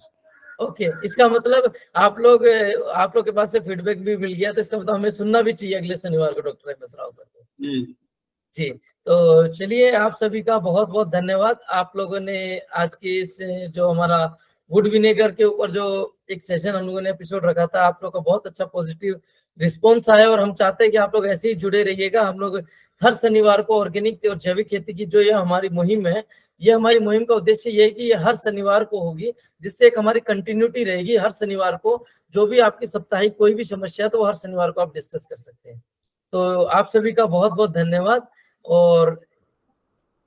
ओके, इसका मतलब आप लोग के पास से फीडबैक भी मिल गया, तो इसका मतलब हमें सुनना भी चाहिए अगले शनिवार को डॉक्टर MS राव सर को। जी, तो चलिए, आप सभी का बहुत बहुत धन्यवाद। आप लोगों ने आज के इस जो हमारा वुड विनेगर के ऊपर जो एक सेशन हम लोगों ने एपिसोड रखा था, आप लोग का बहुत अच्छा पॉजिटिव रिस्पॉन्स आया। और हम चाहते हैं कि आप लोग ऐसे ही जुड़े रहिएगा। हम लोग हर शनिवार को ऑर्गेनिक और जैविक खेती की जो ये हमारी मुहिम है, ये हमारी मुहिम का उद्देश्य ये है कि ये हर शनिवार को होगी, जिससे एक हमारी कंटिन्यूटी रहेगी। हर शनिवार को जो भी आपकी साप्ताहिक कोई भी समस्या है तो हर शनिवार को आप डिस्कस कर सकते हैं। तो आप सभी का बहुत बहुत धन्यवाद। और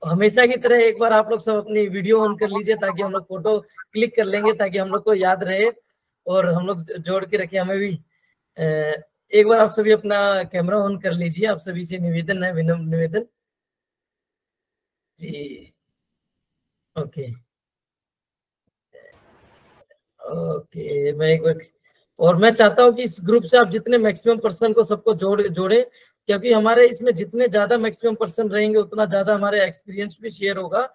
हमेशा की तरह एक बार आप लोग सब अपनी वीडियो ऑन कर लीजिए, ताकि हम लोग फोटो क्लिक कर लेंगे, ताकि हम लोग को याद रहे और हम लोग जोड़ के रखे। हमें भी एक बार आप सभी अपना कैमरा ऑन कर लीजिए। आप सभी से निवेदन है, विनम्र निवेदन जी। ओके ओके, मैं एक बार, और मैं चाहता हूँ कि इस ग्रुप से आप जितने मैक्सिमम पर्सन को सबको जोड़े, क्योंकि हमारे इसमें जितने ज्यादा मैक्सिमम पर्सन रहेंगे उतना ज्यादा हमारे एक्सपीरियंस भी शेयर होगा।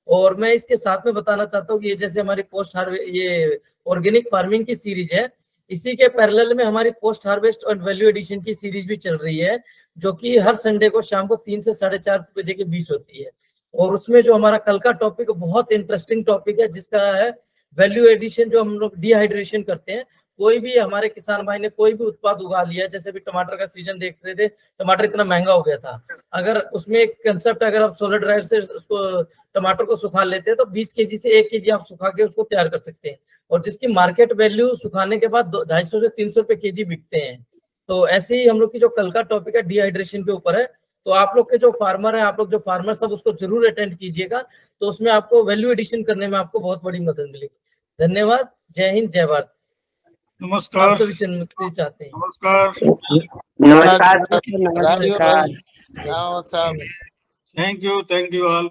और मैं इसके साथ में बताना चाहता हूँ कि ये जैसे हमारी पोस्ट हार्वेस्ट, ये ऑर्गेनिक फार्मिंग की सीरीज है, इसी के पैरेलल में हमारी पोस्ट हार्वेस्ट और वैल्यू एडिशन की सीरीज भी चल रही है, जो कि हर संडे को शाम को 3 से 4:30 बजे के बीच होती है। और उसमें जो हमारा कल का टॉपिक बहुत इंटरेस्टिंग टॉपिक है, जिसका है वैल्यू एडिशन, जो हम लोग डिहाइड्रेशन करते हैं। कोई भी हमारे किसान भाई ने कोई भी उत्पाद उगा लिया, जैसे भी टमाटर का सीजन देख रहे थे, टमाटर इतना महंगा हो गया था। अगर उसमें एक कंसेप्ट, अगर आप सोलर ड्रायर से उसको टमाटर को सुखा लेते हैं तो 20 kg से 1 kg आप सुखा के उसको तैयार कर सकते हैं, और जिसकी मार्केट वैल्यू सुखाने के बाद 250 से 300 रुपए kg बिकते हैं। तो ऐसे ही हम लोग की जो कल का टॉपिक है डिहाइड्रेशन के ऊपर है, तो आप लोग के जो फार्मर है, आप लोग जो फार्मर सब, उसको जरूर अटेंड कीजिएगा। तो उसमें आपको वैल्यू एडिशन करने में आपको बहुत बड़ी मदद मिलेगी। धन्यवाद। जय हिंद, जय भारत। नमस्कार। आप सभी से अनुमति चाहते हैं। नमस्कार। नमस्कार। Thank you all.